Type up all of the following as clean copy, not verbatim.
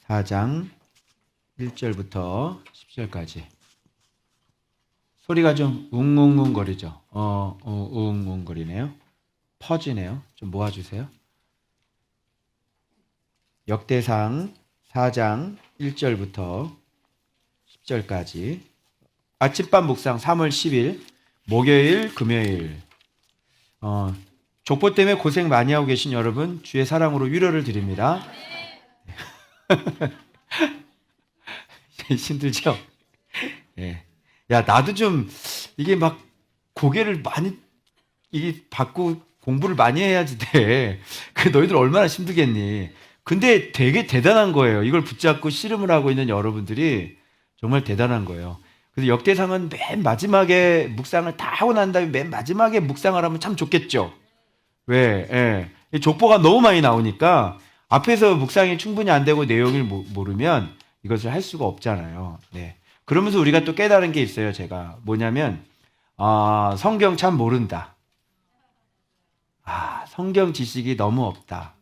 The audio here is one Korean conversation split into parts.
4장 1절부터 10절까지. 소리가 좀 웅웅웅 거리죠. 웅웅 거리네요. 퍼지네요. 좀 모아주세요. 역대상 4장 1절부터 10절까지. 아침밤 묵상 3월 10일 목요일 금요일. 족보 때문에 고생 많이 하고 계신 여러분, 주의 사랑으로 위로를 드립니다. 힘들죠? 예. 야, 나도 좀 이게 막 고개를 많이 이게 받고 공부를 많이 해야지 돼. 그 너희들 얼마나 힘들겠니? 근데 되게 대단한 거예요. 이걸 붙잡고 씨름을 하고 있는 여러분들이 정말 대단한 거예요. 그래서 역대상은 맨 마지막에 묵상을 다 하고 난 다음에 맨 마지막에 묵상을 하면 참 좋겠죠. 왜? 예. 이 족보가 너무 많이 나오니까 앞에서 묵상이 충분히 안 되고 내용을 모르면 이것을 할 수가 없잖아요. 네. 그러면서 우리가 또 깨달은 게 있어요. 제가 뭐냐면 성경 참 모른다. 성경 지식이 너무 없다.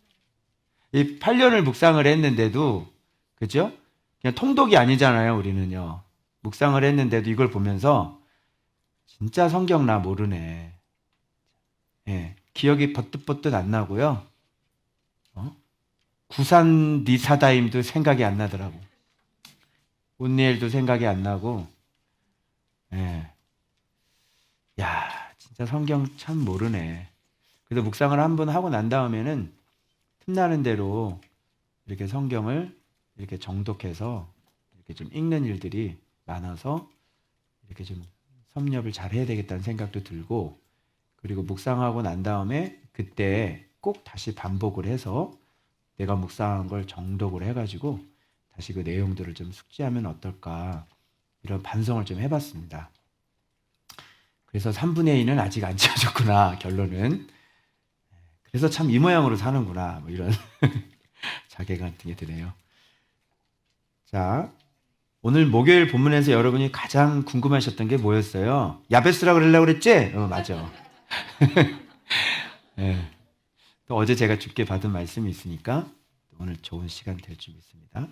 이 8년을 묵상을 했는데도, 그죠? 그냥 통독이 아니잖아요. 우리는요. 묵상을 했는데도 이걸 보면서 진짜 성경 나 모르네. 예. 기억이 버뜩버뜩 안 나고요. 구산 니사다임도 생각이 안 나더라고. 온니엘도 생각이 안 나고. 예. 야, 진짜 성경 참 모르네. 그래서 묵상을 한번 하고 난 다음에는 틈나는 대로 이렇게 성경을 이렇게 정독해서 이렇게 좀 읽는 일들이 많아서 이렇게 좀 섭렵을 잘 해야 되겠다는 생각도 들고, 그리고 묵상하고 난 다음에 그때 꼭 다시 반복을 해서 내가 묵상한 걸 정독을 해가지고 다시 그 내용들을 좀 숙지하면 어떨까, 이런 반성을 좀 해봤습니다. 그래서 3분의 2는 아직 안 채워졌구나, 결론은. 그래서 참 이 모양으로 사는구나, 뭐 이런 자괴감 같은 게 드네요. 자, 오늘 목요일 본문에서 여러분이 가장 궁금하셨던 게 뭐였어요? 야베스라고 그러려고 그랬지? 맞아. 네. 또 어제 제가 주께 받은 말씀이 있으니까 오늘 좋은 시간 될 줄 믿습니다.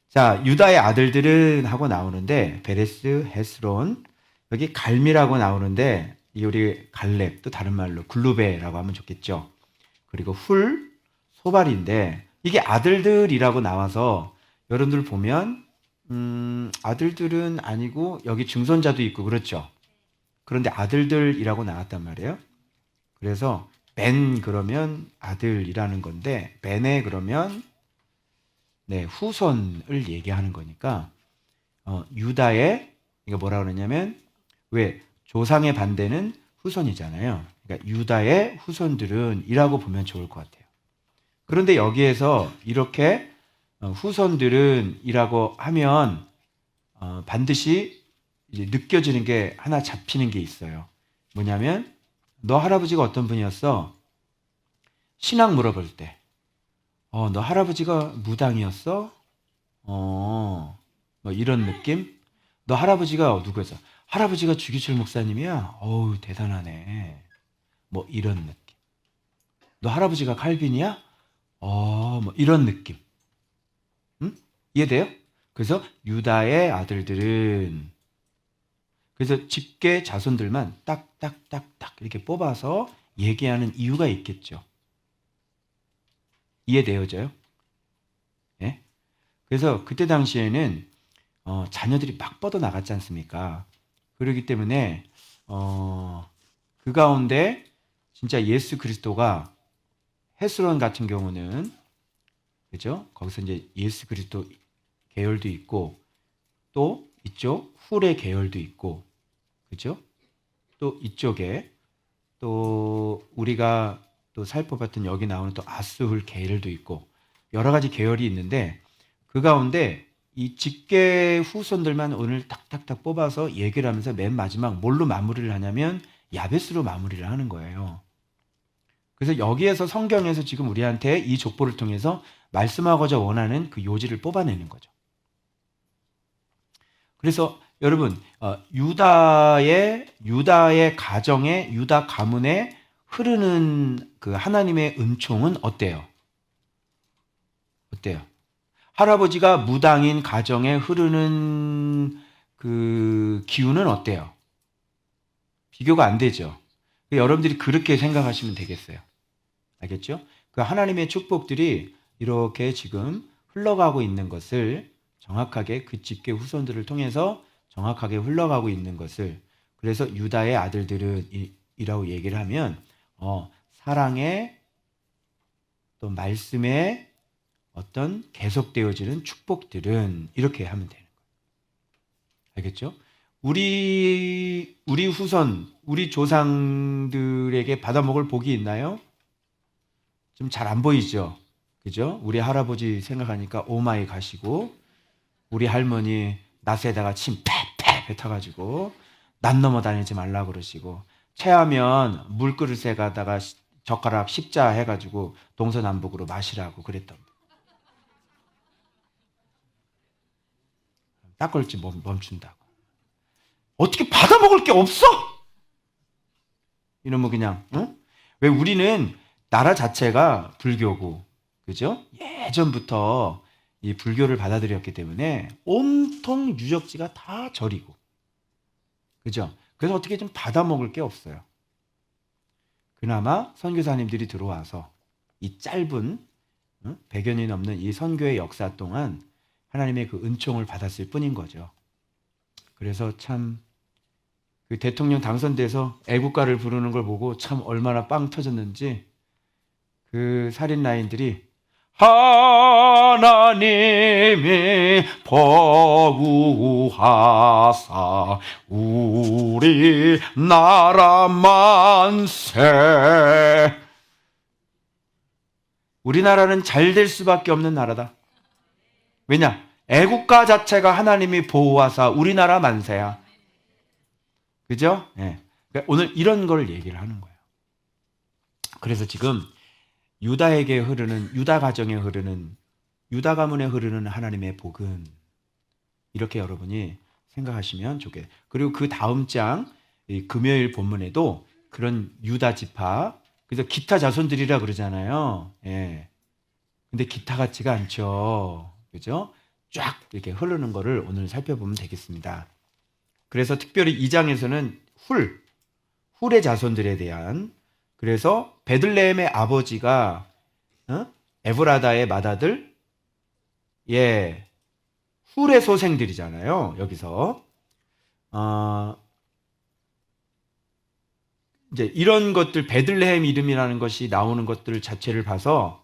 자, 유다의 아들들은 하고 나오는데 베레스, 헤스론, 여기 갈미라고 나오는데 이 우리 갈렙, 또 다른 말로 글루베라고 하면 좋겠죠. 그리고 훌, 소발인데 이게 아들들이라고 나와서 여러분들 보면 아들들은 아니고 여기 증손자도 있고 그렇죠. 그런데 아들들이라고 나왔단 말이에요. 그래서 벤 그러면 아들이라는 건데 벤에 그러면 후손을 얘기하는 거니까 유다의, 이거 뭐라 그러냐면, 왜 조상의 반대는 후손이잖아요. 그러니까 유다의 후손들은 이라고 보면 좋을 것 같아요. 그런데 여기에서 이렇게 후손들은 이라고 하면 반드시 이제 느껴지는 게 하나 잡히는 게 있어요. 뭐냐면, 너 할아버지가 어떤 분이었어? 신앙 물어볼 때, 너 할아버지가 무당이었어? 뭐 이런 느낌? 너 할아버지가 누구였어? 할아버지가 주기철 목사님이야? 어우, 대단하네. 뭐 이런 느낌. 너 할아버지가 칼빈이야? 뭐 이런 느낌. 응? 이해돼요? 그래서 유다의 아들들은, 그래서 직계 자손들만 딱딱딱딱 이렇게 뽑아서 얘기하는 이유가 있겠죠. 이해되어져요? 예? 그래서 그때 당시에는 자녀들이 막 뻗어 나갔지 않습니까? 그렇기 때문에 그 가운데 진짜 예수 그리스도가, 헤스론 같은 경우는, 그죠? 거기서 이제 예수 그리스도 계열도 있고, 또 이쪽 훌의 계열도 있고, 그죠? 또 이쪽에 또 우리가 또 살펴봤던 여기 나오는 또 아스훌 계열도 있고, 여러 가지 계열이 있는데 그 가운데 이 직계 후손들만 오늘 딱딱딱 뽑아서 얘기를 하면서 맨 마지막 뭘로 마무리를 하냐면 야베스로 마무리를 하는 거예요. 그래서 여기에서 성경에서 지금 우리한테 이 족보를 통해서 말씀하고자 원하는 그 요지를 뽑아내는 거죠. 그래서 여러분, 유다의 가정에, 유다 가문에 흐르는 그 하나님의 은총은 어때요? 어때요? 할아버지가 무당인 가정에 흐르는 그 기운은 어때요? 비교가 안 되죠. 여러분들이 그렇게 생각하시면 되겠어요. 알겠죠? 그 하나님의 축복들이 이렇게 지금 흘러가고 있는 것을 정확하게 그 집계 후손들을 통해서 정확하게 흘러가고 있는 것을, 그래서 유다의 아들들은 이라고 얘기를 하면 사랑의 또 말씀의 어떤 계속되어지는 축복들은 이렇게 하면 되는 거예요. 알겠죠? 우리 후손, 우리 조상들에게 받아먹을 복이 있나요? 좀 잘 안 보이죠? 그죠? 우리 할아버지 생각하니까 오마이 가시고, 우리 할머니 낫에다가 침 패패 뱉어가지고 낫 넘어 다니지 말라 그러시고, 체하면 물그릇에 가다가 젓가락 십자 해가지고 동서남북으로 마시라고 그랬던. 딱 걸지 멈춘다고. 어떻게 받아먹을 게 없어? 이러면 그냥, 응? 왜 우리는 나라 자체가 불교고, 그죠? 예전부터 이 불교를 받아들였기 때문에 온통 유적지가 다 절이고, 그죠? 그래서 어떻게 좀 받아먹을 게 없어요. 그나마 선교사님들이 들어와서 이 짧은 100여 년이 넘는 이 선교의 역사 동안 하나님의 그 은총을 받았을 뿐인 거죠. 그래서 참 그 대통령 당선돼서 애국가를 부르는 걸 보고 참 얼마나 빵 터졌는지, 그 살인 라인들이 하나님이 보호하사 우리 나라 만세. 우리나라는 잘 될 수밖에 없는 나라다. 왜냐? 애국가 자체가 하나님이 보호하사 우리나라 만세야. 그죠? 네. 그러니까 오늘 이런 걸 얘기를 하는 거예요. 그래서 지금 유다에게 흐르는, 유다 가정에 흐르는, 유다 가문에 흐르는 하나님의 복은, 이렇게 여러분이 생각하시면 좋겠어요. 그리고 그 다음 장 금요일 본문에도 그런 유다 지파, 그래서 기타 자손들이라 그러잖아요. 예. 근데 기타 같지가 않죠. 그죠? 쫙 이렇게 흐르는 거를 오늘 살펴보면 되겠습니다. 그래서 특별히 이 장에서는 훌의 자손들에 대한, 그래서 베들레헴의 아버지가 에브라다의 맏아들 훌의 소생들이잖아요. 여기서 이제 이런 것들, 베들레헴 이름이라는 것이 나오는 것들 자체를 봐서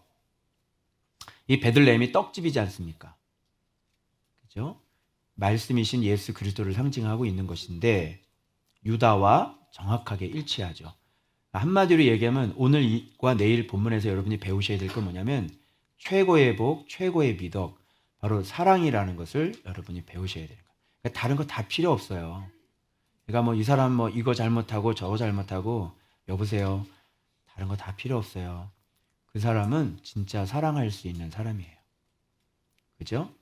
이 베들레헴이 떡집이지 않습니까? 그죠? 말씀이신 예수 그리스도를 상징하고 있는 것인데 유다와 정확하게 일치하죠. 한마디로 얘기하면 오늘과 내일 본문에서 여러분이 배우셔야 될 건 뭐냐면 최고의 복, 최고의 미덕, 바로 사랑이라는 것을 여러분이 배우셔야 되는 거예요. 그러니까 다른 거 다 필요 없어요. 그러니까 뭐 이 사람 뭐 이거 잘못하고 저거 잘못하고, 여보세요. 다른 거 다 필요 없어요. 그 사람은 진짜 사랑할 수 있는 사람이에요. 그죠?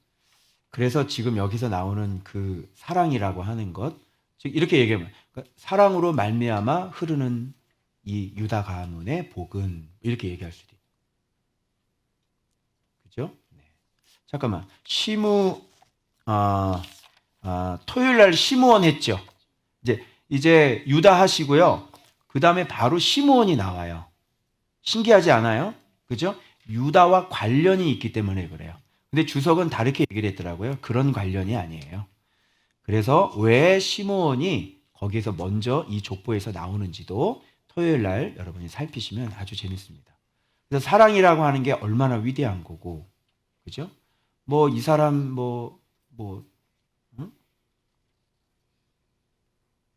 그래서 지금 여기서 나오는 그 사랑이라고 하는 것, 즉 이렇게 얘기하면 그러니까 사랑으로 말미암아 흐르는 이 유다 가문의 복은, 이렇게 얘기할 수도 있고, 그죠? 네. 잠깐만, 토요일 날 시므온 했죠. 이제 유다 하시고요. 그 다음에 바로 시므온이 나와요. 신기하지 않아요? 그죠? 유다와 관련이 있기 때문에 그래요. 근데 주석은 다르게 얘기를 했더라고요. 그런 관련이 아니에요. 그래서 왜 시므온이 거기에서 먼저 이 족보에서 나오는지도 토요일 날 여러분이 살피시면 아주 재밌습니다. 그래서 사랑이라고 하는 게 얼마나 위대한 거고, 그죠? 뭐 이 사람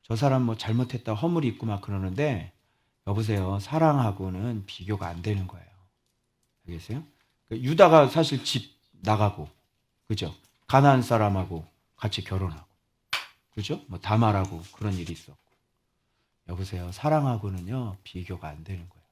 저 사람 뭐 잘못했다 허물이 있고 막 그러는데, 여보세요. 사랑하고는 비교가 안 되는 거예요. 알겠어요? 유다가 사실 집 나가고, 그죠? 가나안 사람하고 같이 결혼하고, 그죠? 뭐 다말하고 그런 일이 있었고. 여보세요. 사랑하고는요 비교가 안 되는 거예요.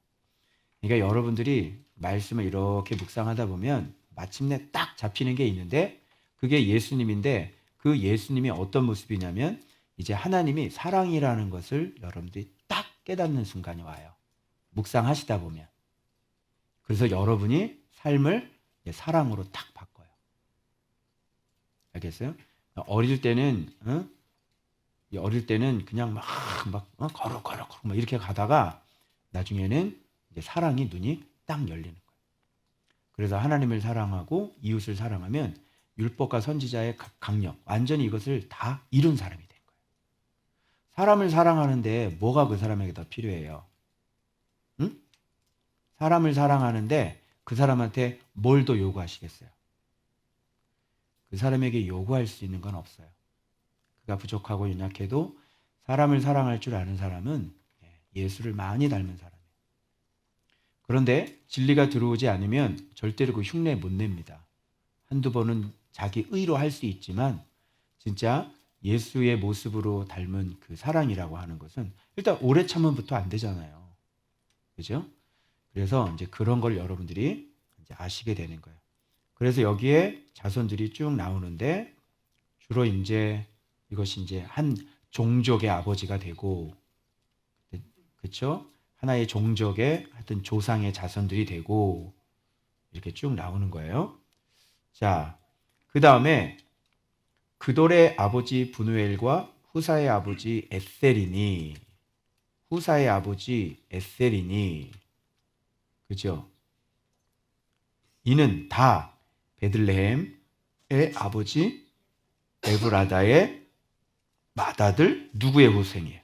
그러니까 여러분들이 말씀을 이렇게 묵상하다 보면 마침내 딱 잡히는 게 있는데, 그게 예수님인데, 그 예수님이 어떤 모습이냐면 이제 하나님이 사랑이라는 것을 여러분들이 딱 깨닫는 순간이 와요. 묵상하시다 보면. 그래서 여러분이 삶을 사랑으로 딱 바꿔요. 알겠어요? 어릴 때는 어릴 때는 그냥 막 거룩 막 이렇게 가다가 나중에는 이제 사랑이 눈이 딱 열리는 거예요. 그래서 하나님을 사랑하고 이웃을 사랑하면 율법과 선지자의 강력, 완전히 이것을 다 이룬 사람이 된 거예요. 사람을 사랑하는데 뭐가 그 사람에게 더 필요해요? 응? 사람을 사랑하는데 그 사람한테 뭘 더 요구하시겠어요? 그 사람에게 요구할 수 있는 건 없어요. 그가 부족하고 연약해도 사람을 사랑할 줄 아는 사람은 예수를 많이 닮은 사람이에요. 그런데 진리가 들어오지 않으면 절대로 그 흉내 못 냅니다. 한두 번은 자기 의로 할 수 있지만 진짜 예수의 모습으로 닮은 그 사랑이라고 하는 것은 일단 오래 참으면부터 안 되잖아요. 그죠? 그래서 이제 그런 걸 여러분들이 이제 아시게 되는 거예요. 그래서 여기에 자손들이 쭉 나오는데 주로 이제 이것이 이제 한 종족의 아버지가 되고, 그렇죠? 하나의 종족의 하여튼 조상의 자손들이 되고 이렇게 쭉 나오는 거예요. 자, 그 다음에 그돌의 아버지 분우엘과 후사의 아버지 에셀이니, 후사의 아버지 에셀이니, 그죠? 이는 다 베들레헴의 아버지 에브라다의 맏아들 누구의 후생이에요?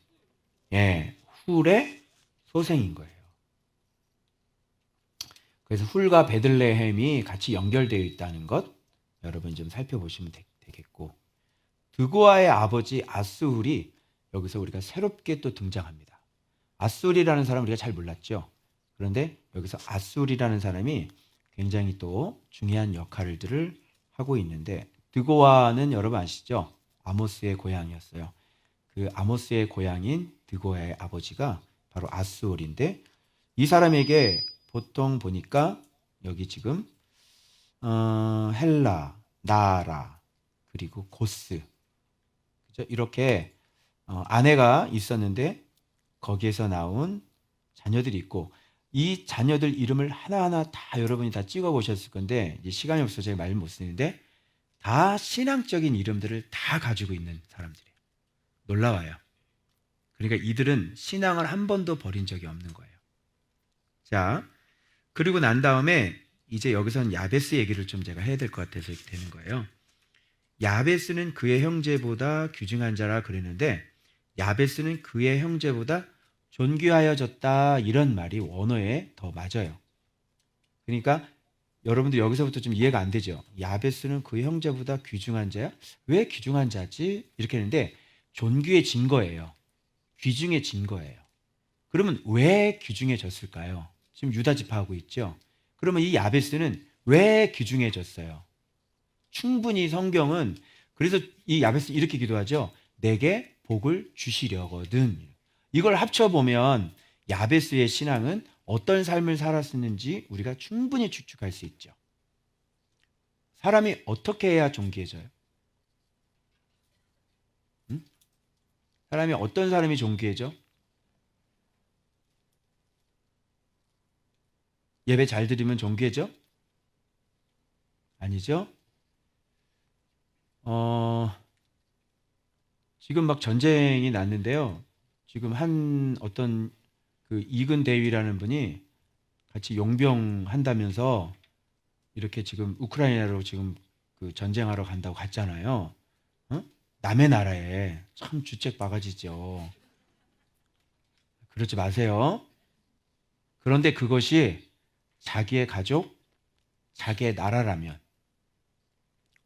예, 훌의 소생인 거예요. 그래서 훌과 베들레헴이 같이 연결되어 있다는 것 여러분 좀 살펴보시면 되겠고, 드고아의 아버지 아스훌이 여기서 우리가 새롭게 또 등장합니다. 아스훌이라는 사람 우리가 잘 몰랐죠. 그런데 여기서 아스훌이라는 사람이 굉장히 또 중요한 역할들을 하고 있는데, 드고아는 여러분 아시죠? 아모스의 고향이었어요. 그 아모스의 고향인 드고아의 아버지가 바로 아스훌인데, 이 사람에게 보통 보니까 여기 지금 헬라, 나아라, 그리고 고스, 그죠? 이렇게 아내가 있었는데 거기에서 나온 자녀들이 있고, 이 자녀들 이름을 하나하나 다 여러분이 다 찍어 보셨을 건데 이제 시간이 없어서 제가 말 못 쓰는데 다 신앙적인 이름들을 다 가지고 있는 사람들이에요. 놀라워요. 그러니까 이들은 신앙을 한 번도 버린 적이 없는 거예요. 자, 그리고 난 다음에 이제 여기서는 야베스 얘기를 좀 제가 해야 될 것 같아서 이렇게 되는 거예요. 야베스는 그의 형제보다 귀중한 자라 그랬는데, 야베스는 그의 형제보다 존귀하여졌다, 이런 말이 원어에 더 맞아요. 그러니까 여러분들 여기서부터 좀 이해가 안 되죠. 야베스는 그의 형제보다 귀중한 자야? 왜 귀중한 자지? 이렇게 했는데 존귀해진 거예요. 귀중해진 거예요. 그러면 왜 귀중해졌을까요? 지금 유다 지파하고 있죠. 그러면 이 야베스는 왜 귀중해졌어요? 충분히 성경은 그래서 이 야베스 이렇게 기도하죠. 내게 복을 주시려거든. 이걸 합쳐보면 야베스의 신앙은 어떤 삶을 살았었는지 우리가 충분히 추측할 수 있죠. 사람이 어떻게 해야 존귀해져요? 응? 사람이 어떤 사람이 존귀해져? 예배 잘 드리면 존귀해져? 아니죠? 지금 막 전쟁이 났는데요. 지금 한 어떤 그 이근 대위라는 분이 같이 용병 한다면서 이렇게 지금 우크라이나로 지금 그 전쟁하러 간다고 갔잖아요. 어? 남의 나라에 참 주책 바가지죠. 그러지 마세요. 그런데 그것이 자기의 가족, 자기의 나라라면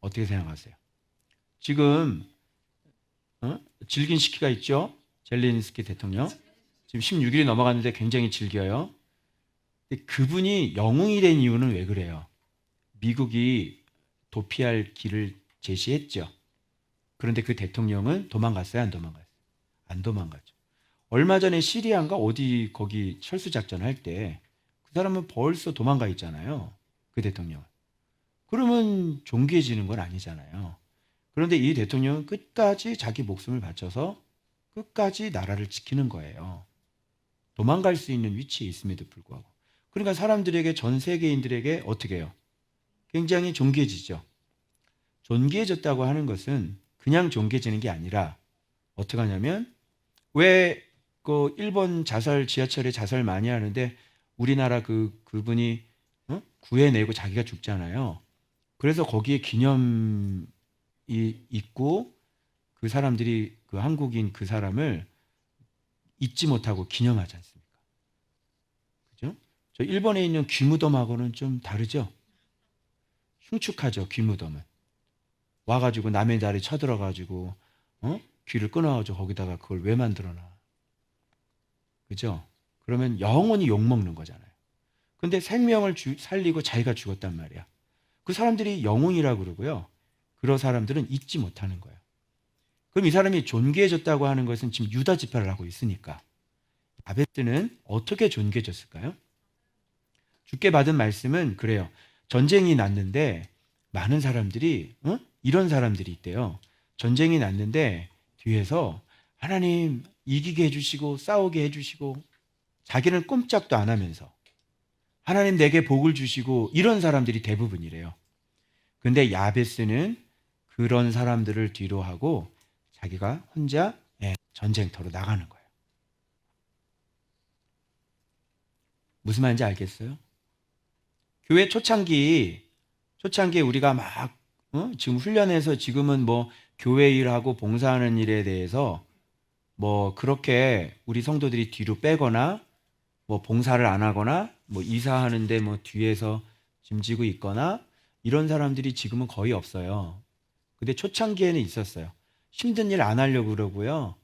어떻게 생각하세요? 지금 질긴시키가 있죠? 젤렌스키 대통령. 지금 16일이 넘어갔는데 굉장히 질겨요. 근데 그분이 영웅이 된 이유는 왜 그래요? 미국이 도피할 길을 제시했죠. 그런데 그 대통령은 도망갔어요? 안 도망갔어요? 안 도망갔죠. 얼마 전에 시리아인가 어디 거기 철수작전 할 때 그 사람은 벌써 도망가 있잖아요. 그 대통령은. 그러면 존귀해지는 건 아니잖아요. 그런데 이 대통령은 끝까지 자기 목숨을 바쳐서 끝까지 나라를 지키는 거예요. 도망갈 수 있는 위치에 있음에도 불구하고. 그러니까 사람들에게, 전 세계인들에게 어떻게 해요? 굉장히 존귀해지죠. 존귀해졌다고 하는 것은 그냥 존귀해지는 게 아니라 어떻게 하냐면, 왜 그 일본 자살, 지하철에 자살 많이 하는데 우리나라 그분이 구해내고 자기가 죽잖아요. 그래서 거기에 기념이 있고 그 사람들이 그 한국인 그 사람을 잊지 못하고 기념하지 않습니까? 그죠? 저 일본에 있는 귀무덤하고는 좀 다르죠? 흉측하죠, 귀무덤은. 와가지고 남의 자리 쳐들어가지고 귀를 끊어가지고 거기다가 그걸 왜 만들어놔? 그죠? 그러면 영원히 욕먹는 거잖아요. 근데 생명을 살리고 자기가 죽었단 말이야. 그 사람들이 영웅이라고 그러고요. 그런 사람들은 잊지 못하는 거예요. 그럼 이 사람이 존귀해졌다고 하는 것은 지금 유다 지파를 하고 있으니까. 야베스는 어떻게 존귀해졌을까요? 주께 받은 말씀은 그래요. 전쟁이 났는데 많은 사람들이 이런 사람들이 있대요. 전쟁이 났는데 뒤에서 하나님 이기게 해주시고 싸우게 해주시고 자기는 꼼짝도 안 하면서 하나님 내게 복을 주시고 이런 사람들이 대부분이래요. 근데 야베스는 그런 사람들을 뒤로 하고 자기가 혼자 전쟁터로 나가는 거예요. 무슨 말인지 알겠어요? 교회 초창기에 우리가 막 지금 훈련해서 지금은 뭐 교회 일하고 봉사하는 일에 대해서 뭐 그렇게 우리 성도들이 뒤로 빼거나 뭐 봉사를 안 하거나 뭐 이사하는데 뭐 뒤에서 짐지고 있거나 이런 사람들이 지금은 거의 없어요. 근데 초창기에는 있었어요. 힘든 일 안 하려고 그러고요.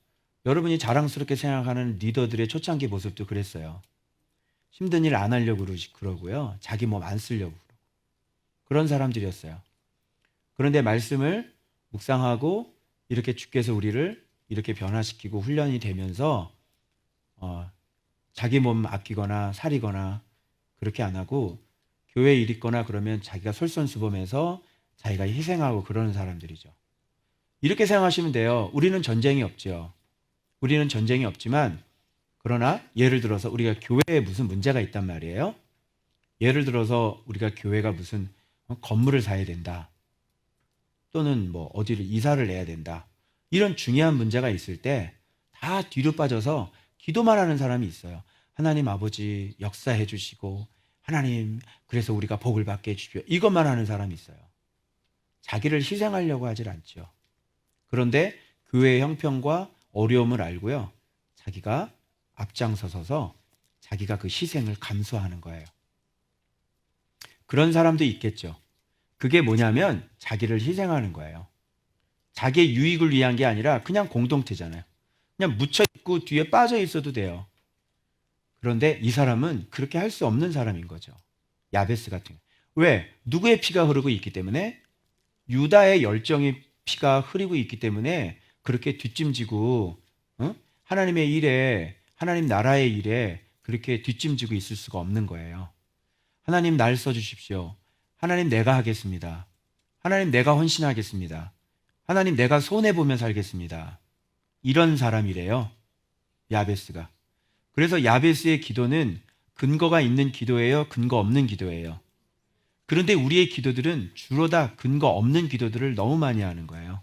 여러분이 자랑스럽게 생각하는 리더들의 초창기 모습도 그랬어요. 힘든 일 안 하려고 그러고요. 자기 몸 안 쓰려고 그러고. 그런 사람들이었어요. 그런데 말씀을 묵상하고 이렇게 주께서 우리를 이렇게 변화시키고 훈련이 되면서 자기 몸 아끼거나 살이거나 그렇게 안 하고 교회 일 있거나 그러면 자기가 솔선수범해서 자기가 희생하고 그러는 사람들이죠. 이렇게 생각하시면 돼요. 우리는 전쟁이 없죠. 우리는 전쟁이 없지만 그러나 예를 들어서 우리가 교회에 무슨 문제가 있단 말이에요. 예를 들어서 우리가 교회가 무슨 건물을 사야 된다. 또는 뭐 어디를 이사를 내야 된다. 이런 중요한 문제가 있을 때 다 뒤로 빠져서 기도만 하는 사람이 있어요. 하나님 아버지 역사해 주시고 하나님 그래서 우리가 복을 받게 해주십시오. 이것만 하는 사람이 있어요. 자기를 희생하려고 하질 않죠. 그런데 교회의 형편과 어려움을 알고요. 자기가 앞장서서 자기가 그 희생을 감수하는 거예요. 그런 사람도 있겠죠. 그게 뭐냐면 자기를 희생하는 거예요. 자기의 유익을 위한 게 아니라 그냥 공동체잖아요. 그냥 묻혀있고 뒤에 빠져 있어도 돼요. 그런데 이 사람은 그렇게 할 수 없는 사람인 거죠. 야베스 같은. 왜? 누구의 피가 흐르고 있기 때문에? 유다의 열정의 피가 흐르고 있기 때문에 그렇게 뒷짐지고 하나님의 일에, 하나님 나라의 일에 그렇게 뒷짐지고 있을 수가 없는 거예요. 하나님 날 써주십시오. 하나님 내가 하겠습니다. 하나님 내가 헌신하겠습니다. 하나님 내가 손해보며 살겠습니다. 이런 사람이래요. 야베스가. 그래서 야베스의 기도는 근거가 있는 기도예요? 근거 없는 기도예요? 그런데 우리의 기도들은 주로 다 근거 없는 기도들을 너무 많이 하는 거예요.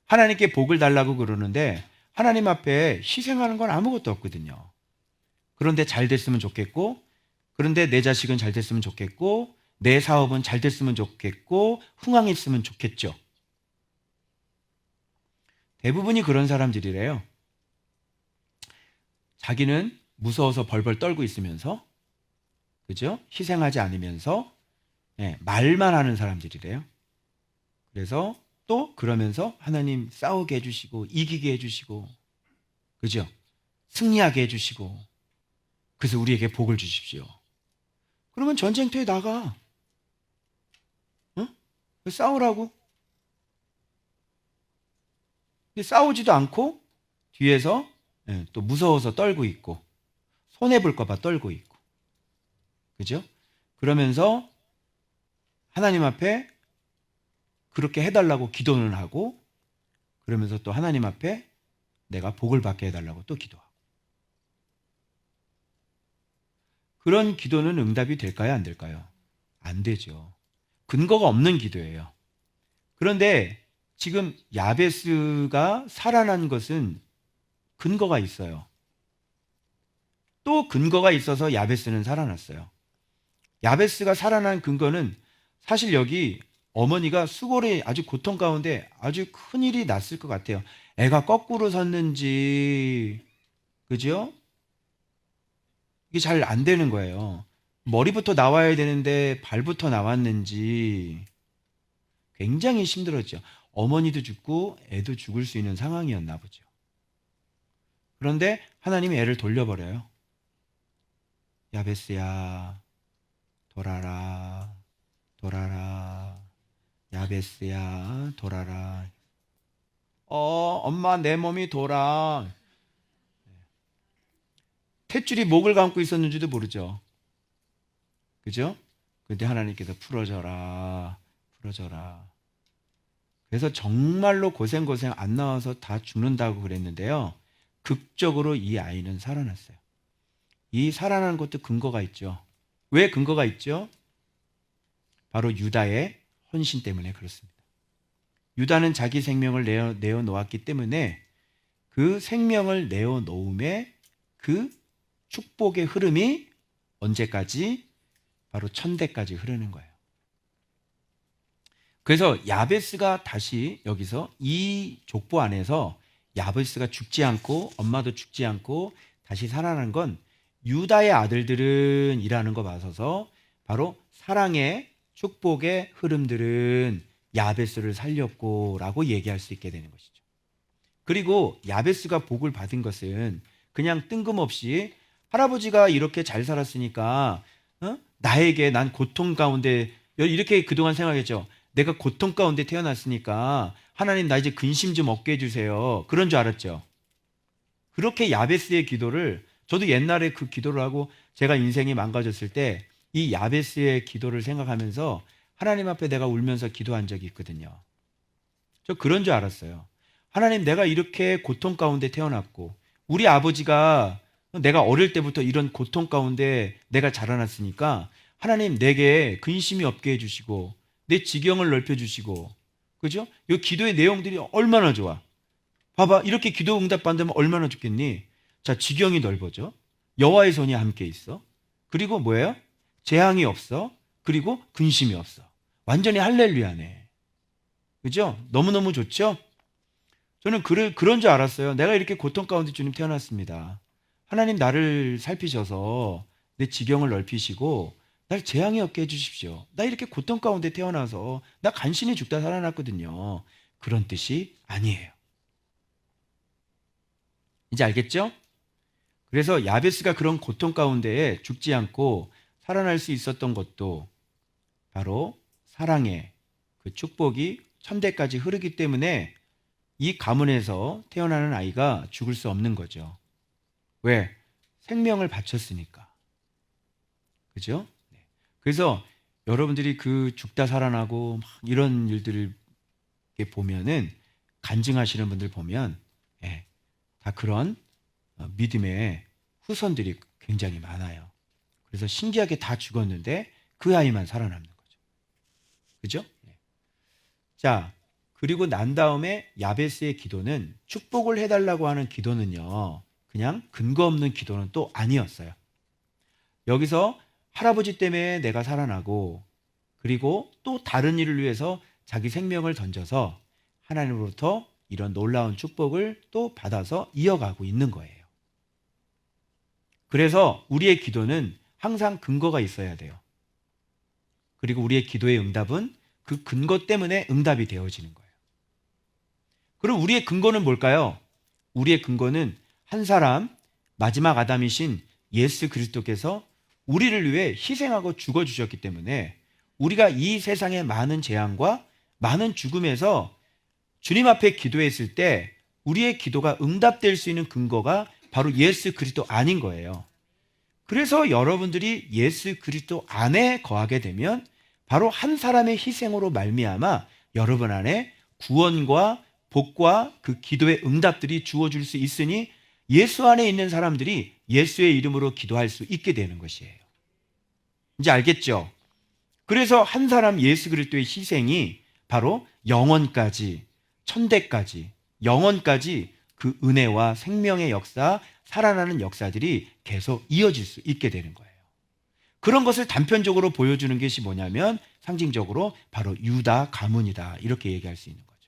하나님께 복을 달라고 그러는데 하나님 앞에 희생하는 건 아무것도 없거든요. 그런데 잘 됐으면 좋겠고, 그런데 내 자식은 잘 됐으면 좋겠고, 내 사업은 잘 됐으면 좋겠고, 흥황했으면 좋겠죠. 대부분이 그런 사람들이래요. 자기는 무서워서 벌벌 떨고 있으면서, 그죠? 희생하지 않으면서, 말만 하는 사람들이래요. 그래서 또 그러면서 하나님 싸우게 해주시고, 이기게 해주시고, 그죠? 승리하게 해주시고, 그래서 우리에게 복을 주십시오. 그러면 전쟁터에 나가. 싸우라고. 근데 싸우지도 않고 뒤에서 또 무서워서 떨고 있고 손해볼까 봐 떨고 있고. 그죠? 그러면서 하나님 앞에 그렇게 해달라고 기도는 하고 그러면서 또 하나님 앞에 내가 복을 받게 해달라고 또 기도하고. 그런 기도는 응답이 될까요? 안 될까요? 안 되죠. 근거가 없는 기도예요. 그런데 지금 야베스가 살아난 것은 근거가 있어요. 또 근거가 있어서 야베스는 살아났어요. 야베스가 살아난 근거는 사실 여기 어머니가 수고로 아주 고통 가운데 아주 큰일이 났을 것 같아요. 애가 거꾸로 섰는지, 그죠? 이게 잘 안 되는 거예요. 머리부터 나와야 되는데 발부터 나왔는지 굉장히 힘들었죠. 어머니도 죽고 애도 죽을 수 있는 상황이었나 보죠. 그런데 하나님이 애를 돌려버려요. 야베스야, 돌아라, 돌아라. 야베스야, 돌아라. 엄마, 내 몸이 돌아. 탯줄이 목을 감고 있었는지도 모르죠. 그죠? 근데 하나님께서 풀어져라, 풀어져라. 그래서 정말로 고생 안 나와서 다 죽는다고 그랬는데요. 극적으로 이 아이는 살아났어요. 이 살아난 것도 근거가 있죠. 왜 근거가 있죠? 바로 유다의 헌신 때문에 그렇습니다. 유다는 자기 생명을 내어놓았기 때문에 그 생명을 내어놓음에 그 축복의 흐름이 언제까지? 바로 1000대까지 흐르는 거예요. 그래서 야베스가 다시 여기서 이 족보 안에서 야베스가 죽지 않고 엄마도 죽지 않고 다시 살아난 건 유다의 아들들은 이라는 거 봐서서 바로 사랑의 축복의 흐름들은 야베스를 살렸고 라고 얘기할 수 있게 되는 것이죠. 그리고 야베스가 복을 받은 것은 그냥 뜬금없이 할아버지가 이렇게 잘 살았으니까 나에게 난 고통 가운데 이렇게 그동안 생각했죠. 내가 고통 가운데 태어났으니까 하나님 나 이제 근심 좀 없게 해주세요. 그런 줄 알았죠. 그렇게 야베스의 기도를 저도 옛날에 그 기도를 하고 제가 인생이 망가졌을 때 이 야베스의 기도를 생각하면서 하나님 앞에 내가 울면서 기도한 적이 있거든요. 저 그런 줄 알았어요. 하나님 내가 이렇게 고통 가운데 태어났고 우리 아버지가 내가 어릴 때부터 이런 고통 가운데 내가 자라났으니까 하나님 내게 근심이 없게 해주시고 내 지경을 넓혀주시고 그죠? 이 기도의 내용들이 얼마나 좋아. 봐봐 이렇게 기도 응답 받으면 얼마나 좋겠니? 자 지경이 넓어져. 여호와의 손이 함께 있어. 그리고 뭐예요? 재앙이 없어. 그리고 근심이 없어. 완전히 할렐루야네. 그죠? 너무너무 좋죠? 저는 그런 줄 알았어요. 내가 이렇게 고통 가운데 주님 태어났습니다. 하나님 나를 살피셔서 내 지경을 넓히시고 날 재앙이 없게 해주십시오. 나 이렇게 고통 가운데 태어나서 나 간신히 죽다 살아났거든요. 그런 뜻이 아니에요. 이제 알겠죠? 그래서 야베스가 그런 고통 가운데에 죽지 않고 살아날 수 있었던 것도 바로 사랑의 그 축복이 1000대까지 흐르기 때문에 이 가문에서 태어나는 아이가 죽을 수 없는 거죠. 왜? 생명을 바쳤으니까. 그죠? 그래서 여러분들이 그 죽다 살아나고 막 이런 일들을 보면은 간증하시는 분들 보면 다 그런 믿음의 후손들이 굉장히 많아요. 그래서 신기하게 다 죽었는데 그 아이만 살아남는 거죠. 그죠? 자, 그리고 난 다음에 야베스의 기도는 축복을 해달라고 하는 기도는요. 그냥 근거 없는 기도는 또 아니었어요. 여기서 할아버지 때문에 내가 살아나고 그리고 또 다른 일을 위해서 자기 생명을 던져서 하나님으로부터 이런 놀라운 축복을 또 받아서 이어가고 있는 거예요. 그래서 우리의 기도는 항상 근거가 있어야 돼요. 그리고 우리의 기도의 응답은 그 근거 때문에 응답이 되어지는 거예요. 그럼 우리의 근거는 뭘까요? 우리의 근거는 한 사람, 마지막 아담이신 예수 그리스도께서 우리를 위해 희생하고 죽어주셨기 때문에 우리가 이 세상의 많은 재앙과 많은 죽음에서 주님 앞에 기도했을 때 우리의 기도가 응답될 수 있는 근거가 바로 예수 그리스도 안인 거예요. 그래서 여러분들이 예수 그리스도 안에 거하게 되면 바로 한 사람의 희생으로 말미암아 여러분 안에 구원과 복과 그 기도의 응답들이 주어질 수 있으니 예수 안에 있는 사람들이 예수의 이름으로 기도할 수 있게 되는 것이에요. 이제 알겠죠? 그래서 한 사람 예수 그리스도의 희생이 바로 영원까지, 천대까지, 영원까지 그 은혜와 생명의 역사, 살아나는 역사들이 계속 이어질 수 있게 되는 거예요. 그런 것을 단편적으로 보여주는 것이 뭐냐면 상징적으로 바로 유다 가문이다, 이렇게 얘기할 수 있는 거죠.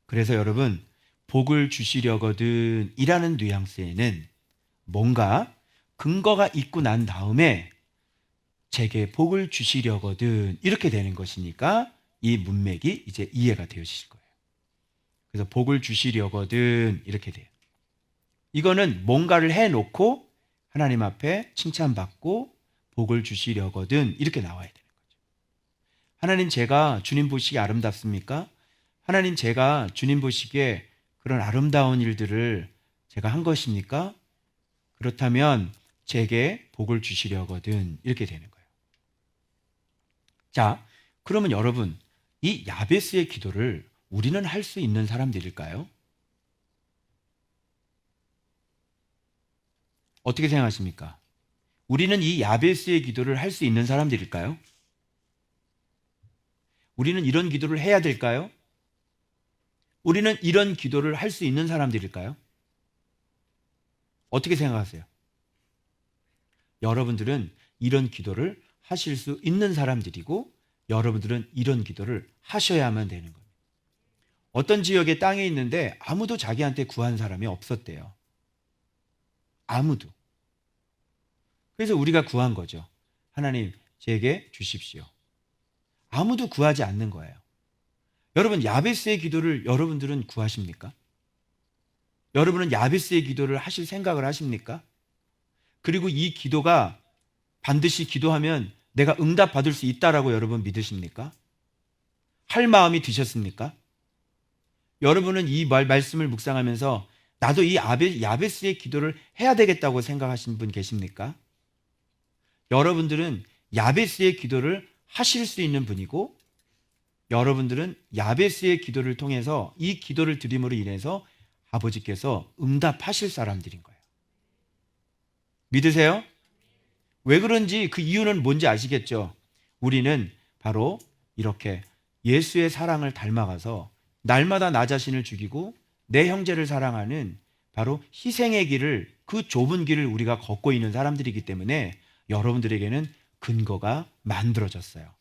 그래서 여러분, 복을 주시려거든 이라는 뉘앙스에는 뭔가 근거가 있고 난 다음에 제게 복을 주시려거든 이렇게 되는 것이니까 이 문맥이 이제 이해가 되어지실 거예요. 그래서 복을 주시려거든 이렇게 돼요. 이거는 뭔가를 해놓고 하나님 앞에 칭찬받고 복을 주시려거든 이렇게 나와야 되는 거죠. 하나님, 제가 주님 보시기에 아름답습니까? 하나님, 제가 주님 보시기에 그런 아름다운 일들을 제가 한 것입니까? 그렇다면 제게 복을 주시려거든 이렇게 되는 거예요. 자, 그러면 여러분, 이 야베스의 기도를 우리는 할 수 있는 사람들일까요? 어떻게 생각하십니까? 우리는 이 야베스의 기도를 할 수 있는 사람들일까요? 우리는 이런 기도를 해야 될까요? 우리는 이런 기도를 할 수 있는 사람들일까요? 어떻게 생각하세요? 여러분들은 이런 기도를 하실 수 있는 사람들이고 여러분들은 이런 기도를 하셔야만 되는 겁니다. 어떤 지역에 땅이 있는데 아무도 자기한테 구한 사람이 없었대요. 아무도. 그래서 우리가 구한 거죠. 하나님, 제게 주십시오. 아무도 구하지 않는 거예요. 여러분, 야베스의 기도를 여러분들은 구하십니까? 여러분은 야베스의 기도를 하실 생각을 하십니까? 그리고 이 기도가 반드시 기도하면 내가 응답받을 수 있다라고 여러분 믿으십니까? 할 마음이 드셨습니까? 여러분은 이 말씀을 묵상하면서 나도 이 야베스의 기도를 해야 되겠다고 생각하시는 분 계십니까? 여러분들은 야베스의 기도를 하실 수 있는 분이고 여러분들은 야베스의 기도를 통해서 이 기도를 드림으로 인해서 아버지께서 응답하실 사람들인 거예요. 믿으세요? 왜 그런지 그 이유는 뭔지 아시겠죠? 우리는 바로 이렇게 예수의 사랑을 닮아가서 날마다 나 자신을 죽이고 내 형제를 사랑하는 바로 희생의 길을, 그 좁은 길을 우리가 걷고 있는 사람들이기 때문에 여러분들에게는 근거가 만들어졌어요.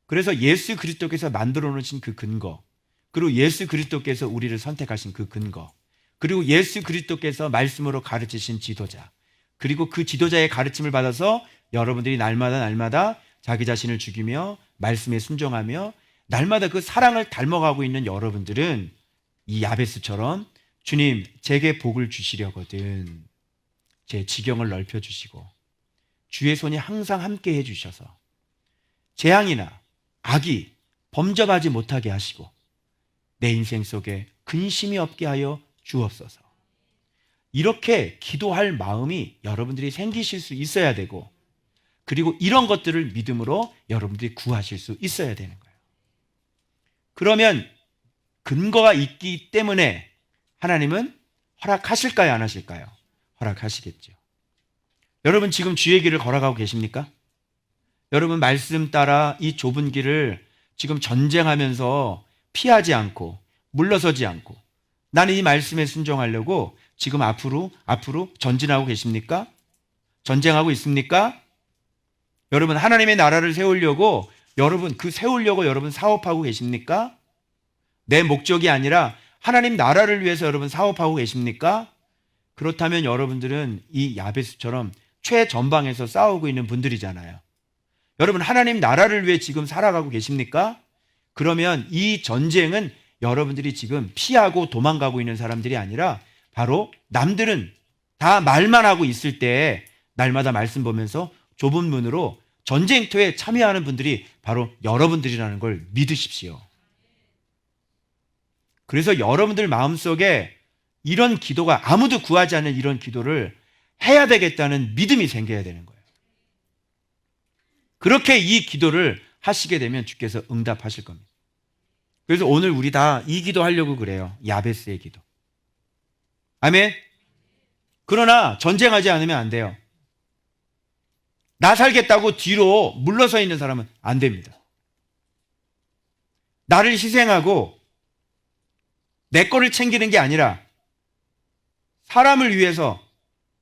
그래서 예수 그리스도께서 만들어 놓으신 그 근거, 그리고 예수 그리스도께서 우리를 선택하신 그 근거, 그리고 예수 그리스도께서 말씀으로 가르치신 지도자, 그리고 그 지도자의 가르침을 받아서 여러분들이 날마다 자기 자신을 죽이며 말씀에 순종하며 날마다 그 사랑을 닮아가고 있는 여러분들은 이 야베스처럼 주님, 제게 복을 주시려거든 제 지경을 넓혀주시고 주의 손이 항상 함께 해주셔서 재앙이나 악이 범접하지 못하게 하시고 내 인생 속에 근심이 없게 하여 주옵소서. 이렇게 기도할 마음이 여러분들이 생기실 수 있어야 되고, 그리고 이런 것들을 믿음으로 여러분들이 구하실 수 있어야 되는 거예요. 그러면 근거가 있기 때문에 하나님은 허락하실까요, 안 하실까요? 허락하시겠죠. 여러분, 지금 주의 길을 걸어가고 계십니까? 여러분, 말씀 따라 이 좁은 길을 지금 전쟁하면서 피하지 않고 물러서지 않고 나는 이 말씀에 순종하려고 지금 앞으로 전진하고 계십니까? 전쟁하고 있습니까? 여러분, 하나님의 나라를 세우려고 여러분 사업하고 계십니까? 내 목적이 아니라 하나님 나라를 위해서 여러분 사업하고 계십니까? 그렇다면 여러분들은 이 야베스처럼 최전방에서 싸우고 있는 분들이잖아요. 여러분, 하나님 나라를 위해 지금 살아가고 계십니까? 그러면 이 전쟁은 여러분들이 지금 피하고 도망가고 있는 사람들이 아니라 바로 남들은 다 말만 하고 있을 때 날마다 말씀 보면서 좁은 문으로 전쟁터에 참여하는 분들이 바로 여러분들이라는 걸 믿으십시오. 그래서 여러분들 마음속에 이런 기도가, 아무도 구하지 않는 이런 기도를 해야 되겠다는 믿음이 생겨야 되는 거예요. 그렇게 이 기도를 하시게 되면 주께서 응답하실 겁니다. 그래서 오늘 우리 다 이 기도 하려고 그래요. 야베스의 기도. 아멘. 그러나 전쟁하지 않으면 안 돼요. 나 살겠다고 뒤로 물러서 있는 사람은 안 됩니다. 나를 희생하고 내 거를 챙기는 게 아니라 사람을 위해서,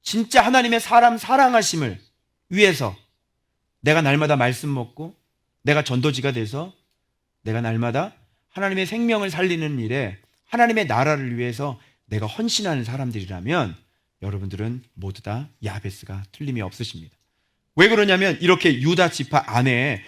진짜 하나님의 사람 사랑하심을 위해서 내가 날마다 말씀 먹고 내가 전도지가 돼서 내가 날마다 하나님의 생명을 살리는 일에 하나님의 나라를 위해서 내가 헌신하는 사람들이라면 여러분들은 모두 다 야베스가 틀림이 없으십니다. 왜 그러냐면 이렇게 유다 지파 안에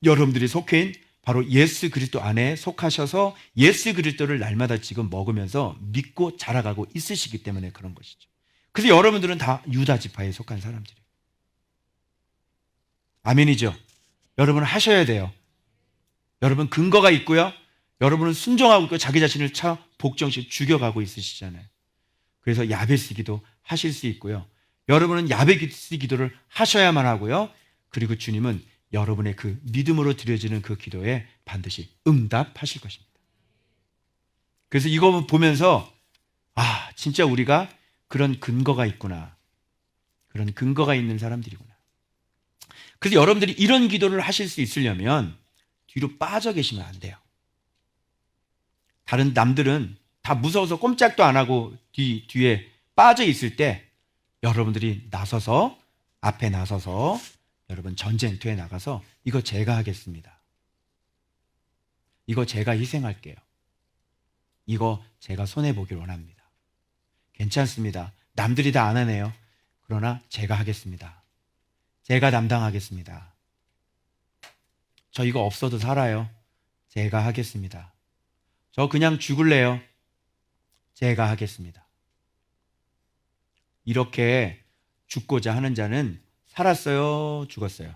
여러분들이 속해 있는 바로 예수 그리스도 안에 속하셔서 예수 그리스도를 날마다 지금 먹으면서 믿고 자라가고 있으시기 때문에 그런 것이죠. 그래서 여러분들은 다 유다 지파에 속한 사람들이에요. 아멘이죠. 여러분은 하셔야 돼요. 여러분 근거가 있고요. 여러분은 순종하고 있고 자기 자신을 차 복정시 죽여가고 있으시잖아요. 그래서 야베스 기도 하실 수 있고요. 여러분은 야베스 기도를 하셔야만 하고요. 그리고 주님은 여러분의 그 믿음으로 드려지는 그 기도에 반드시 응답하실 것입니다. 그래서 이거 보면서 진짜 우리가 그런 근거가 있구나. 그런 근거가 있는 사람들이구나. 그래서 여러분들이 이런 기도를 하실 수 있으려면 뒤로 빠져 계시면 안 돼요. 다른 남들은 다 무서워서 꼼짝도 안 하고 뒤에 빠져 있을 때 여러분들이 나서서, 앞에 나서서 여러분 전쟁터에 나가서 이거 제가 하겠습니다. 이거 제가 희생할게요. 이거 제가 손해보길 원합니다. 괜찮습니다. 남들이 다 안 하네요. 그러나 제가 하겠습니다. 제가 담당하겠습니다. 저 이거 없어도 살아요. 제가 하겠습니다. 저 그냥 죽을래요. 제가 하겠습니다. 이렇게 죽고자 하는 자는 살았어요, 죽었어요?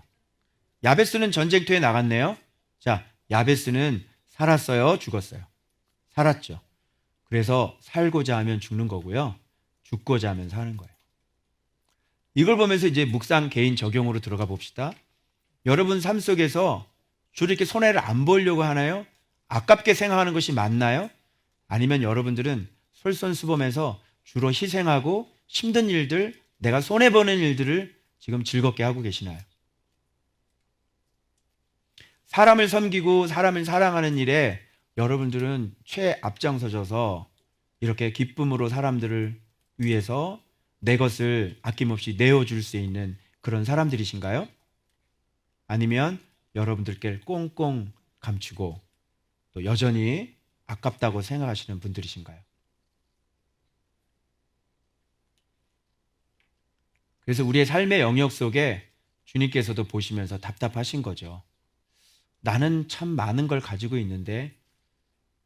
야베스는 전쟁터에 나갔네요. 자, 야베스는 살았어요, 죽었어요? 살았죠. 그래서 살고자 하면 죽는 거고요. 죽고자 하면 사는 거예요. 이걸 보면서 이제 묵상 개인 적용으로 들어가 봅시다. 여러분 삶 속에서 주로 이렇게 손해를 안 보려고 하나요? 아깝게 생각하는 것이 맞나요? 아니면 여러분들은 솔선수범해서 주로 희생하고 힘든 일들, 내가 손해보는 일들을 지금 즐겁게 하고 계시나요? 사람을 섬기고 사람을 사랑하는 일에 여러분들은 최앞장서셔서 이렇게 기쁨으로 사람들을 위해서 내 것을 아낌없이 내어줄 수 있는 그런 사람들이신가요? 아니면 여러분들께 꽁꽁 감추고 또 여전히 아깝다고 생각하시는 분들이신가요? 그래서 우리의 삶의 영역 속에 주님께서도 보시면서 답답하신 거죠. 나는 참 많은 걸 가지고 있는데,